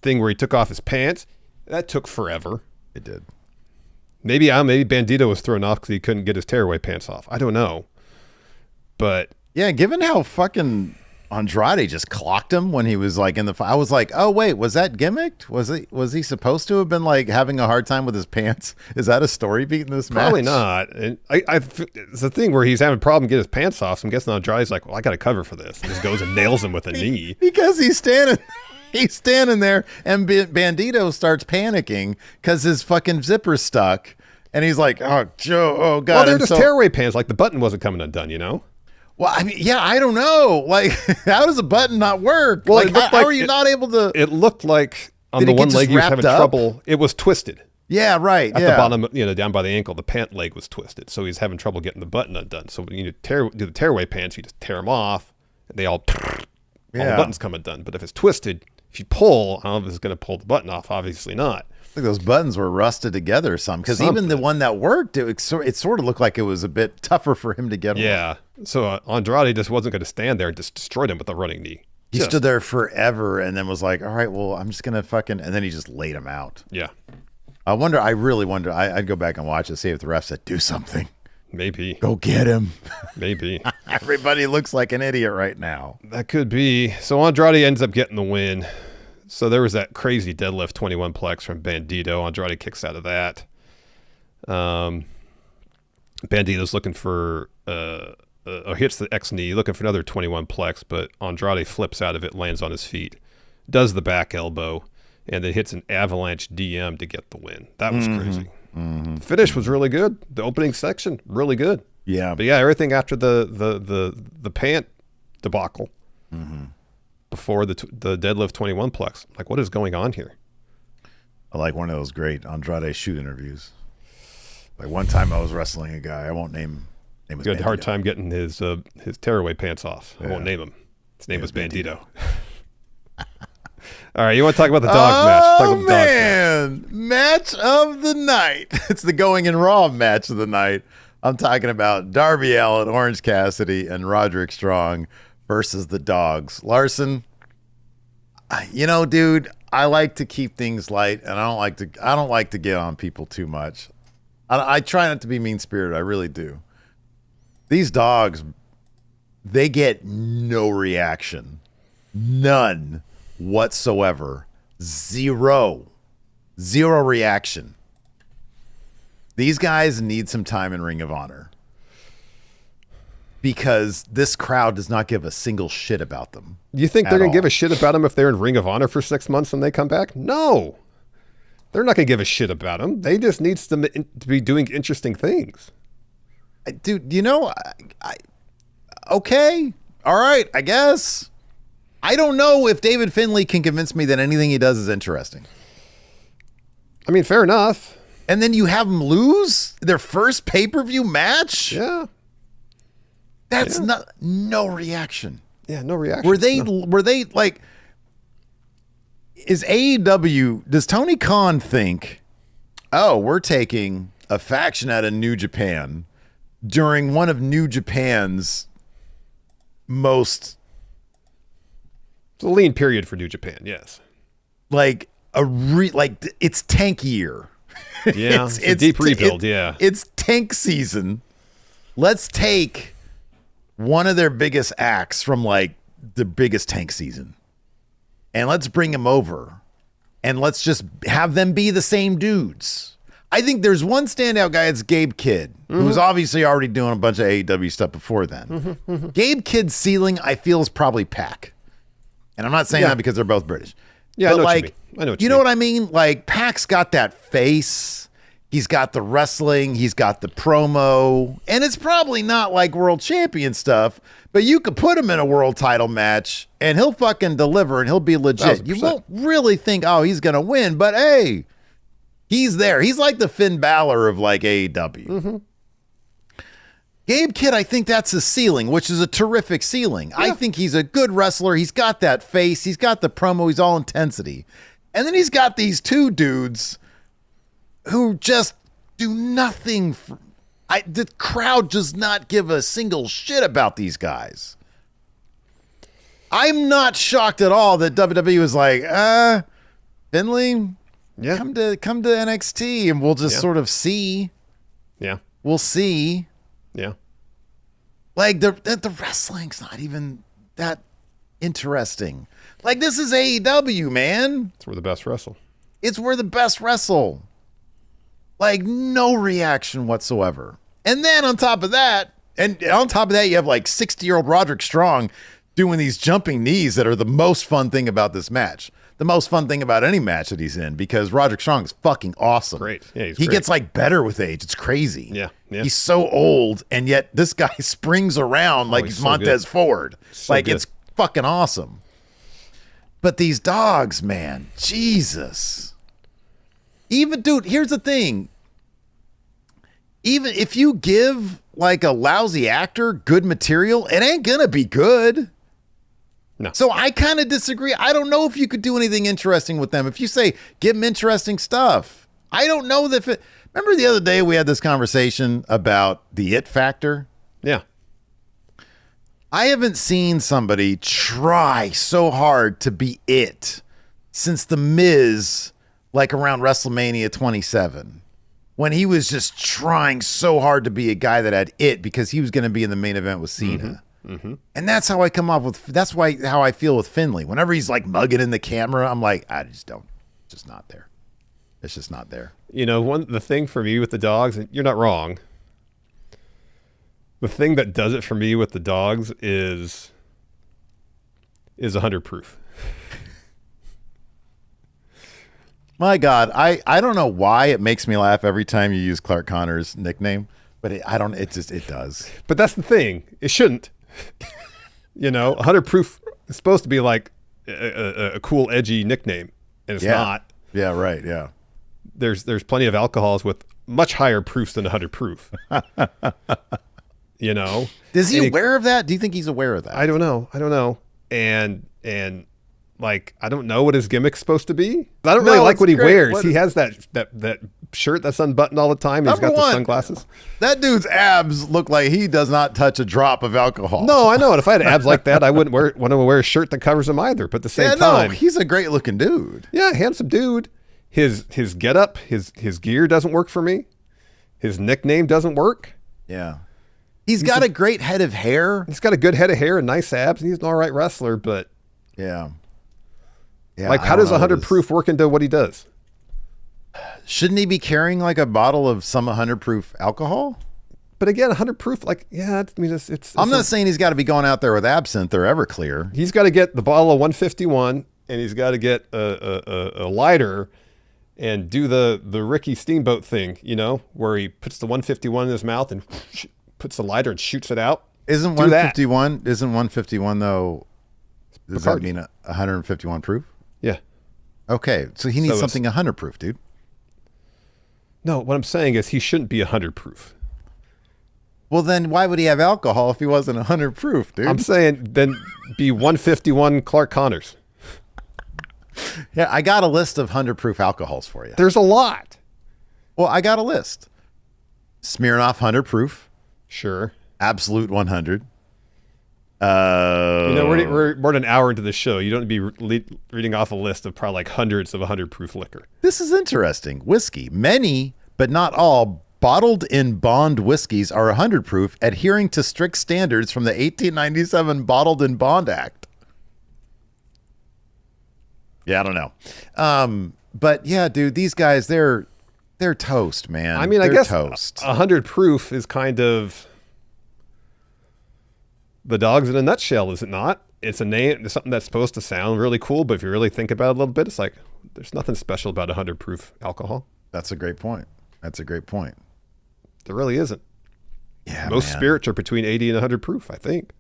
thing where he took off his pants, that took forever. It did. Maybe Bandido was thrown off because he couldn't get his tearaway pants off. I don't know. But yeah, given how fucking Andrade just clocked him when he was like in the I was like, oh wait, was that gimmicked? Was he supposed to have been like having a hard time with his pants? Is that a story beat in this match? Probably not. And it's the thing where he's having a problem getting his pants off. So I'm guessing Andrade's like, well, I got to cover for this. And just goes and nails him with a knee. Because he's standing there, and Bandido starts panicking because his fucking zipper's stuck, and he's like, "Oh, Joe, oh god!" Well, they're just tearaway pants. Like the button wasn't coming undone, Well, I mean, yeah, I don't know. Like, how does a button not work? Well, like, how are you not able to? It looked like on the one leg he was having trouble. It was twisted. Yeah, right. At the bottom, down by the ankle, the pant leg was twisted, so he's having trouble getting the button undone. So when you do the tearaway pants, you just tear them off, and all the buttons come undone. But if it's twisted, if you pull, I don't know if it's going to pull the button off. Obviously not. I think those buttons were rusted together or something. Because even the one that worked, it sort of looked like it was a bit tougher for him to get on. Yeah. So Andrade just wasn't going to stand there and just destroyed him with a running knee. He stood there forever and then was like, all right, well, I'm just going to fucking... And then he just laid him out. Yeah. I really wonder. I'd go back and watch it, see if the ref said, do something. Maybe. Go get him. Maybe. Everybody looks like an idiot right now. That could be. So Andrade ends up getting the win. So there was that crazy deadlift 21 plex from Bandido. Andrade kicks out of that. Bandido's looking for hits the X knee, looking for another 21 plex, but Andrade flips out of it, lands on his feet, does the back elbow, and then hits an avalanche DM to get the win. That was crazy. The finish was really good. The opening section, really good. Yeah. But yeah, everything after the pant debacle before the deadlift 21 plex. Like, what is going on here? I like one of those great Andrade shoot interviews. Like one time I was wrestling a guy. I won't name his He had a hard time getting his tearaway pants off. I won't name him. His name was Bandido. All right, you want to talk about the dogs match? Talk about the dogs match of the night. It's the Going in Raw match of the night. I'm talking about Darby Allin, Orange Cassidy, and Roderick Strong versus the Dogs. Larson, dude, I like to keep things light, and I don't like to get on people too much. I try not to be mean-spirited. I really do. These dogs, they get no reaction. None whatsoever. Zero reaction. These guys need some time in Ring of Honor because this crowd does not give a single shit about them. You think they're going to give a shit about them if they're in Ring of Honor for 6 months and they come back? No. They're not going to give a shit about him. They just needs to be doing interesting things. Dude, okay. All right, I guess. I don't know if David Finlay can convince me that anything he does is interesting. I mean, fair enough. And then you have them lose their first pay-per-view match? Yeah. That's no reaction. Yeah, no reaction. Were they like, is AEW, does Tony Khan think, oh, we're taking a faction out of New Japan during one of New Japan's most... It's a lean period for New Japan, yes. Like, it's tank year. Yeah, it's a deep rebuild, yeah. It's tank season. Let's take one of their biggest acts from like the biggest tank season and let's bring him over and let's just have them be the same dudes. I think there's one standout guy. It's Gabe Kidd, who's obviously already doing a bunch of AEW stuff before then. Gabe Kidd's ceiling, I feel, is probably Pac. And I'm not saying that because they're both British. Yeah, but I know like, what you mean. I know what you know what I mean? Like, Pac's got that face. He's got the wrestling. He's got the promo. And it's probably not like world champion stuff, but you could put him in a world title match and he'll fucking deliver and he'll be legit. 1,000%. You won't really think, oh, he's going to win, but hey, he's there. He's like the Finn Balor of like AEW. Gabe Kidd, I think that's his ceiling, which is a terrific ceiling. Yeah. I think he's a good wrestler. He's got that face. He's got the promo. He's all intensity. And then he's got these two dudes who just do nothing. The crowd does not give a single shit about these guys. I'm not shocked at all that WWE was like, Finlay, come to NXT and we'll just sort of see. Yeah. We'll see. Yeah. Like the wrestling's not even that interesting. Like, this is AEW, man. It's where the best wrestle. It's where the best wrestle. Like, no reaction whatsoever. And then on top of that, you have like 60-year-old Roderick Strong doing these jumping knees that are the most fun thing about this match. The most fun thing about any match that he's in, because Roderick Strong is fucking awesome. Great. Yeah, he gets like better with age. It's crazy. Yeah. He's so old, and yet this guy springs around like he's Montez Ford. So like, it's fucking awesome. But these dogs, man, Jesus. Even, dude, here's the thing. Even if you give like a lousy actor good material, it ain't gonna be good. No. So I kind of disagree. I don't know if you could do anything interesting with them. If you say, give them interesting stuff, I don't know that. Remember the other day we had this conversation about the it factor? Yeah. I haven't seen somebody try so hard to be it since The Miz, like around WrestleMania 27, when he was just trying so hard to be a guy that had it because he was going to be in the main event with Cena. And that's how I come up with, how I feel with Finlay. Whenever he's like mugging in the camera, I'm like, I just don't, it's just not there. It's just not there. You know, the thing for me with the dogs, and you're not wrong, the thing that does it for me with the dogs is 100 proof. My God, I don't know why it makes me laugh every time you use Clark Connor's nickname, but it does. But that's the thing. It shouldn't. 100 proof is supposed to be like a cool, edgy nickname, and it's not. Yeah, right, yeah. There's plenty of alcohols with much higher proofs than 100 proof. Is he aware of that? Do you think he's aware of that? I don't know. And like, I don't know what his gimmick's supposed to be. I don't really like what he wears. He has that shirt that's unbuttoned all the time. He's got the sunglasses. That dude's abs look like he does not touch a drop of alcohol. No, I know. And if I had abs like that, I wouldn't want to wear a shirt that covers them either. But at the same time, he's a great looking dude. Yeah, handsome dude. His getup, his gear doesn't work for me. His nickname doesn't work. Yeah. He's got a great head of hair. He's got a good head of hair and nice abs, and he's an all right wrestler, but yeah, like, how does 100 proof work into what he does? Shouldn't he be carrying like a bottle of some 100 proof alcohol? But again, 100 proof, like, yeah, I mean, it's I'm not saying he's got to be going out there with absinthe or Everclear. He's got to get the bottle of 151, and he's got to get a lighter and do the Ricky Steamboat thing, where he puts the 151 in his mouth and puts the lighter and shoots it out. Isn't 151? Isn't 151 though? Does that mean 151 proof? Yeah. Okay, so he needs something 100 proof, dude. No, what I'm saying is he shouldn't be 100 proof. Well, then why would he have alcohol if he wasn't 100 proof, dude? I'm saying then be 151 Clark Connors. Yeah, I got a list of 100 proof alcohols for you. There's a lot. Well, I got a list. Smirnoff 100 proof. Sure. Absolute 100. We're more than an hour into the show. You don't need to be reading off a list of probably like hundreds of 100 proof liquor. This is interesting. Whiskey. Many, but not all, bottled in bond whiskeys are 100 proof, adhering to strict standards from the 1897 Bottled in Bond Act. Yeah, I don't know. But yeah, dude, these guys, they're toast, man. I mean, they're I guess toast. 100 proof is kind of the dogs in a nutshell, is it not? It's a name, something that's supposed to sound really cool, but if you really think about it a little bit, it's like there's nothing special about 100 proof alcohol. That's a great point. There really isn't. Yeah, most man. spirits are between 80 and 100 proof, I think.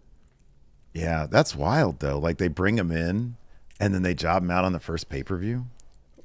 Yeah, that's wild though. Like they bring them in, and then they job them out on the first pay-per-view.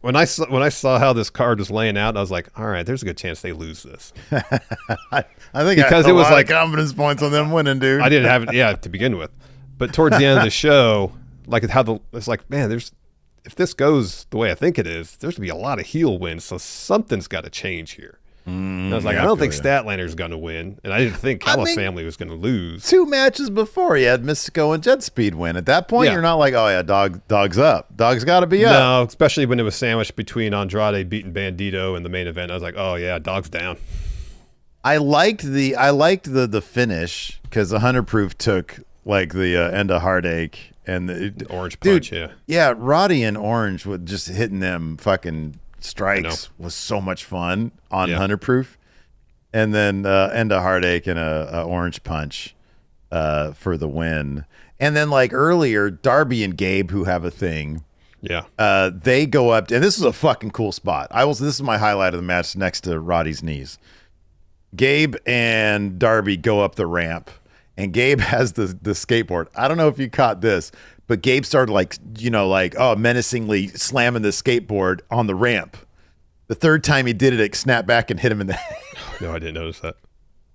When I saw how this card was laying out, I was like, all right, there's a good chance they lose this. I think because I had it was like confidence points on them winning, dude. I didn't have it, to begin with. But towards the end of the show, like it's like, man, if this goes the way I think it is, there's gonna be a lot of heel wins, so something's got to change here. And I was like, I don't think Statlander's going to win. And I didn't think Callis family was going to lose. 2 matches before, you had Mystico and Jet Speed win. At that point, you're not like, oh, yeah, dog's up. Dog's got to be up. No, especially when it was sandwiched between Andrade beating Bandido in the main event. I was like, oh, yeah, dog's down. I liked the finish because 100 proof took like the end of Heartache and the Orange Punch, yeah. Yeah, Roddy and Orange with just hitting them fucking strikes was so much fun on 100 proof, and then end of Heartache and a Orange Punch for the win. And then like earlier, Darby and Gabe, who have a thing, they go up, and this is a fucking cool spot. This is my highlight of the match next to Roddy's knees. Gabe and Darby go up the ramp, and Gabe has the skateboard. I don't know if you caught this, but Gabe started menacingly slamming the skateboard on the ramp. The third time he did it snapped back and hit him in the head. No, I didn't notice that.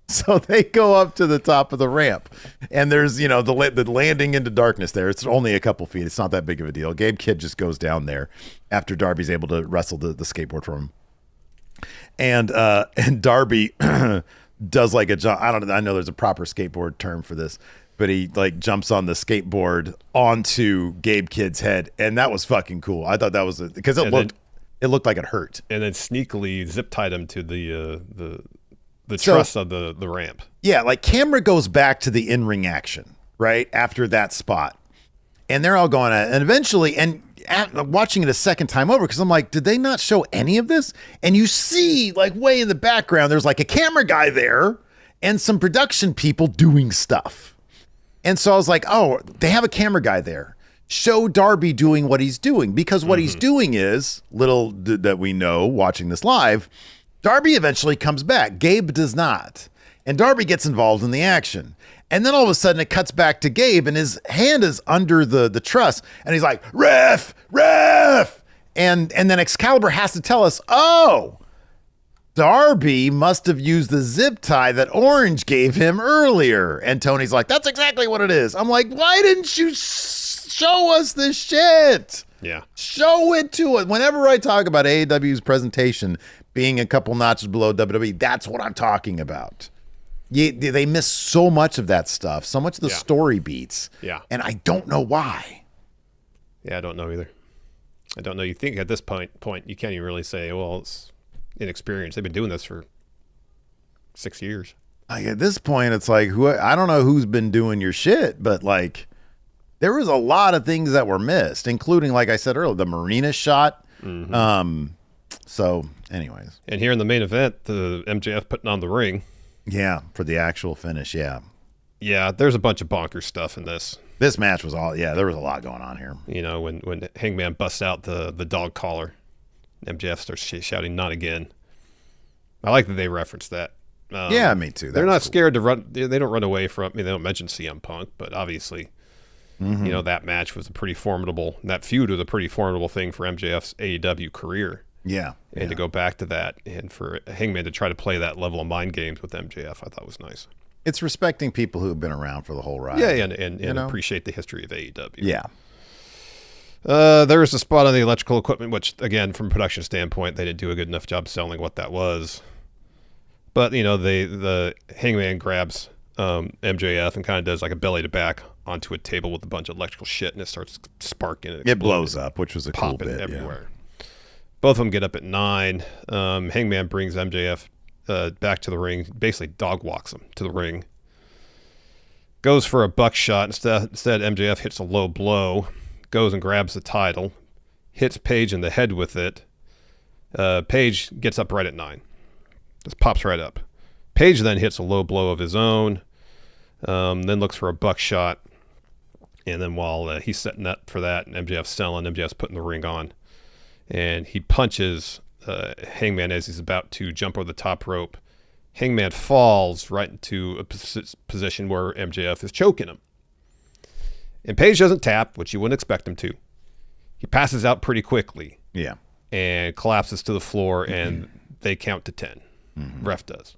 So they go up to the top of the ramp, and there's, the landing into darkness there. It's only a couple feet. It's not that big of a deal. Gabe Kidd just goes down there after Darby's able to wrestle the skateboard from him. And Darby does like a jump. I know there's a proper skateboard term for this, but he like jumps on the skateboard onto Gabe Kidd's head, and that was fucking cool. I thought that was because it looked like it hurt. And then sneakily zip tied him to the truss of the ramp. Yeah, like camera goes back to the in-ring action right after that spot, and they're all going at it. And eventually, watching it a second time over, because I'm like, did they not show any of this? And you see, like way in the background, there's like a camera guy there and some production people doing stuff. And so I was like, oh, they have a camera guy there. Show Darby doing what he's doing, because what he's doing is, little that we know watching this live, Darby eventually comes back. Gabe does not. And Darby gets involved in the action. And then all of a sudden it cuts back to Gabe, and his hand is under the truss, and he's like, ref. And then Excalibur has to tell us, oh, Darby must have used the zip tie that Orange gave him earlier. And Tony's like, that's exactly what it is. I'm like, why didn't you show us this shit? Yeah. Show it to us. Whenever I talk about AEW's presentation being a couple notches below WWE, that's what I'm talking about. They miss so much of that stuff, so much of the story beats. Yeah. And I don't know why. Yeah, I don't know either. I don't know. You think at this point, you can't even really say, well, it's inexperienced. They've been doing this for 6 years. Like at this point, it's like, I don't know who's been doing your shit, but like there was a lot of things that were missed, including, like I said earlier, the Marina shot. So anyways. And here in the main event, the MJF putting on the ring. Yeah, for the actual finish, yeah. Yeah, there's a bunch of bonkers stuff in this. This match was there was a lot going on here. When Hangman busts out the dog collar MJF starts shouting, "Not again." I like that they referenced that. Yeah, me too. They're not scared to run. They don't run away from. I mean, they don't mention CM Punk, but obviously, that match was a pretty formidable. That feud was a pretty formidable thing for MJF's AEW career. Yeah, and to go back to that, and for Hangman to try to play that level of mind games with MJF, I thought was nice. It's respecting people who have been around for the whole ride. Yeah, and appreciate the history of AEW. Yeah. There's a spot on the electrical equipment, which, again, from a production standpoint, they didn't do a good enough job selling what that was. But, the Hangman grabs MJF and kind of does like a belly to back onto a table with a bunch of electrical shit, and it starts sparking. And it blows up, which was a cool bit. Everywhere. Yeah. Both of them get up at 9. Hangman brings MJF back to the ring, basically dog walks him to the ring. Goes for a buckshot. Instead, MJF hits a low blow. Goes and grabs the title, hits Page in the head with it. Page gets up right at 9. Just pops right up. Page then hits a low blow of his own, then looks for a buckshot. And then while he's setting up for that, and MJF's selling, MJF's putting the ring on. And he punches Hangman as he's about to jump over the top rope. Hangman falls right into a position where MJF is choking him. And Page doesn't tap, which you wouldn't expect him to. He passes out pretty quickly. Yeah. And collapses to the floor, and they count to 10. Ref does.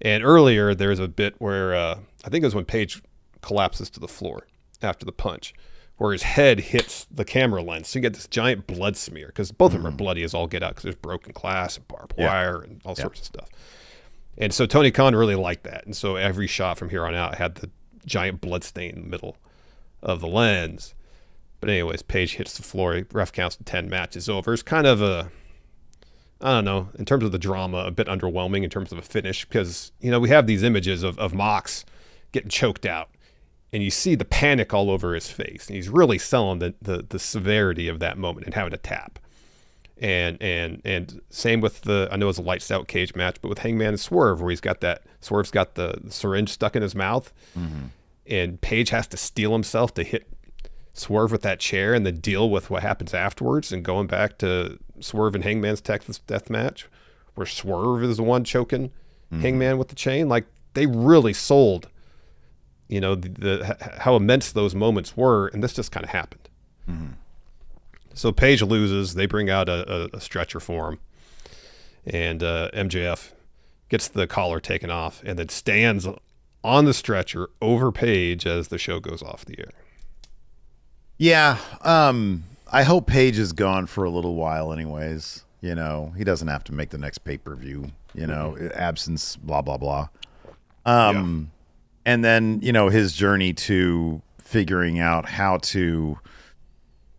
And earlier, there's a bit where, I think it was when Page collapses to the floor after the punch, where his head hits the camera lens. So you get this giant blood smear, because both of them are bloody as all get out, because there's broken glass and barbed wire and all sorts of stuff. And so Tony Khan really liked that. And so every shot from here on out had the giant blood stain in the middle of the lens. But anyways, Page hits the floor. Ref counts to 10, match is over. It's kind of a, I don't know, in terms of the drama, a bit underwhelming in terms of a finish, because, we have these images of Mox getting choked out, and you see the panic all over his face, and he's really selling the severity of that moment and having to tap. And same with I know it's a lights out cage match, but with Hangman and Swerve, where Swerve's got the syringe stuck in his mouth, and Page has to steel himself to hit Swerve with that chair and then deal with what happens afterwards, and going back to Swerve and Hangman's Texas death match, where Swerve is the one choking Hangman with the chain. Like, they really sold, how immense those moments were, and this just kind of happened. So Page loses. They bring out a stretcher for him, and MJF gets the collar taken off and then stands on the stretcher over Page as the show goes off the air. Yeah, I hope Page is gone for a little while anyways. He doesn't have to make the next pay-per-view, absence, blah, blah, blah. And then, his journey to figuring out how to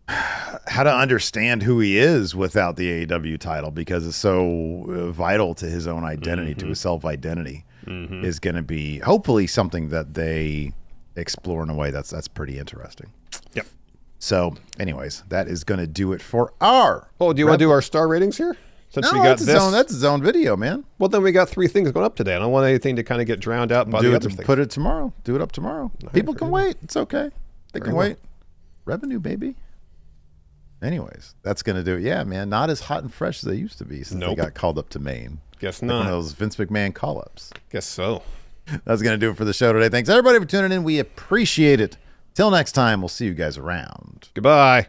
understand who he is without the AEW title, because it's so vital to his own identity, to his self-identity, is going to be hopefully something that they explore in a way that's pretty interesting. Yep. So, anyways, that is going to do it for our. Oh, do you want to do our star ratings here? Since we got that's a zone video, man. Well, then we got 3 things going up today. I don't want anything to kind of get drowned out by the other things. Put it tomorrow. Do it up tomorrow. People can wait. It's okay. They can wait. Revenue, baby. Anyways, that's going to do it. Yeah, man. Not as hot and fresh as they used to be since they got called up to Maine. Guess like not. One of those Vince McMahon call-ups. Guess so. That's going to do it for the show today. Thanks, everybody, for tuning in. We appreciate it. Till next time, we'll see you guys around. Goodbye.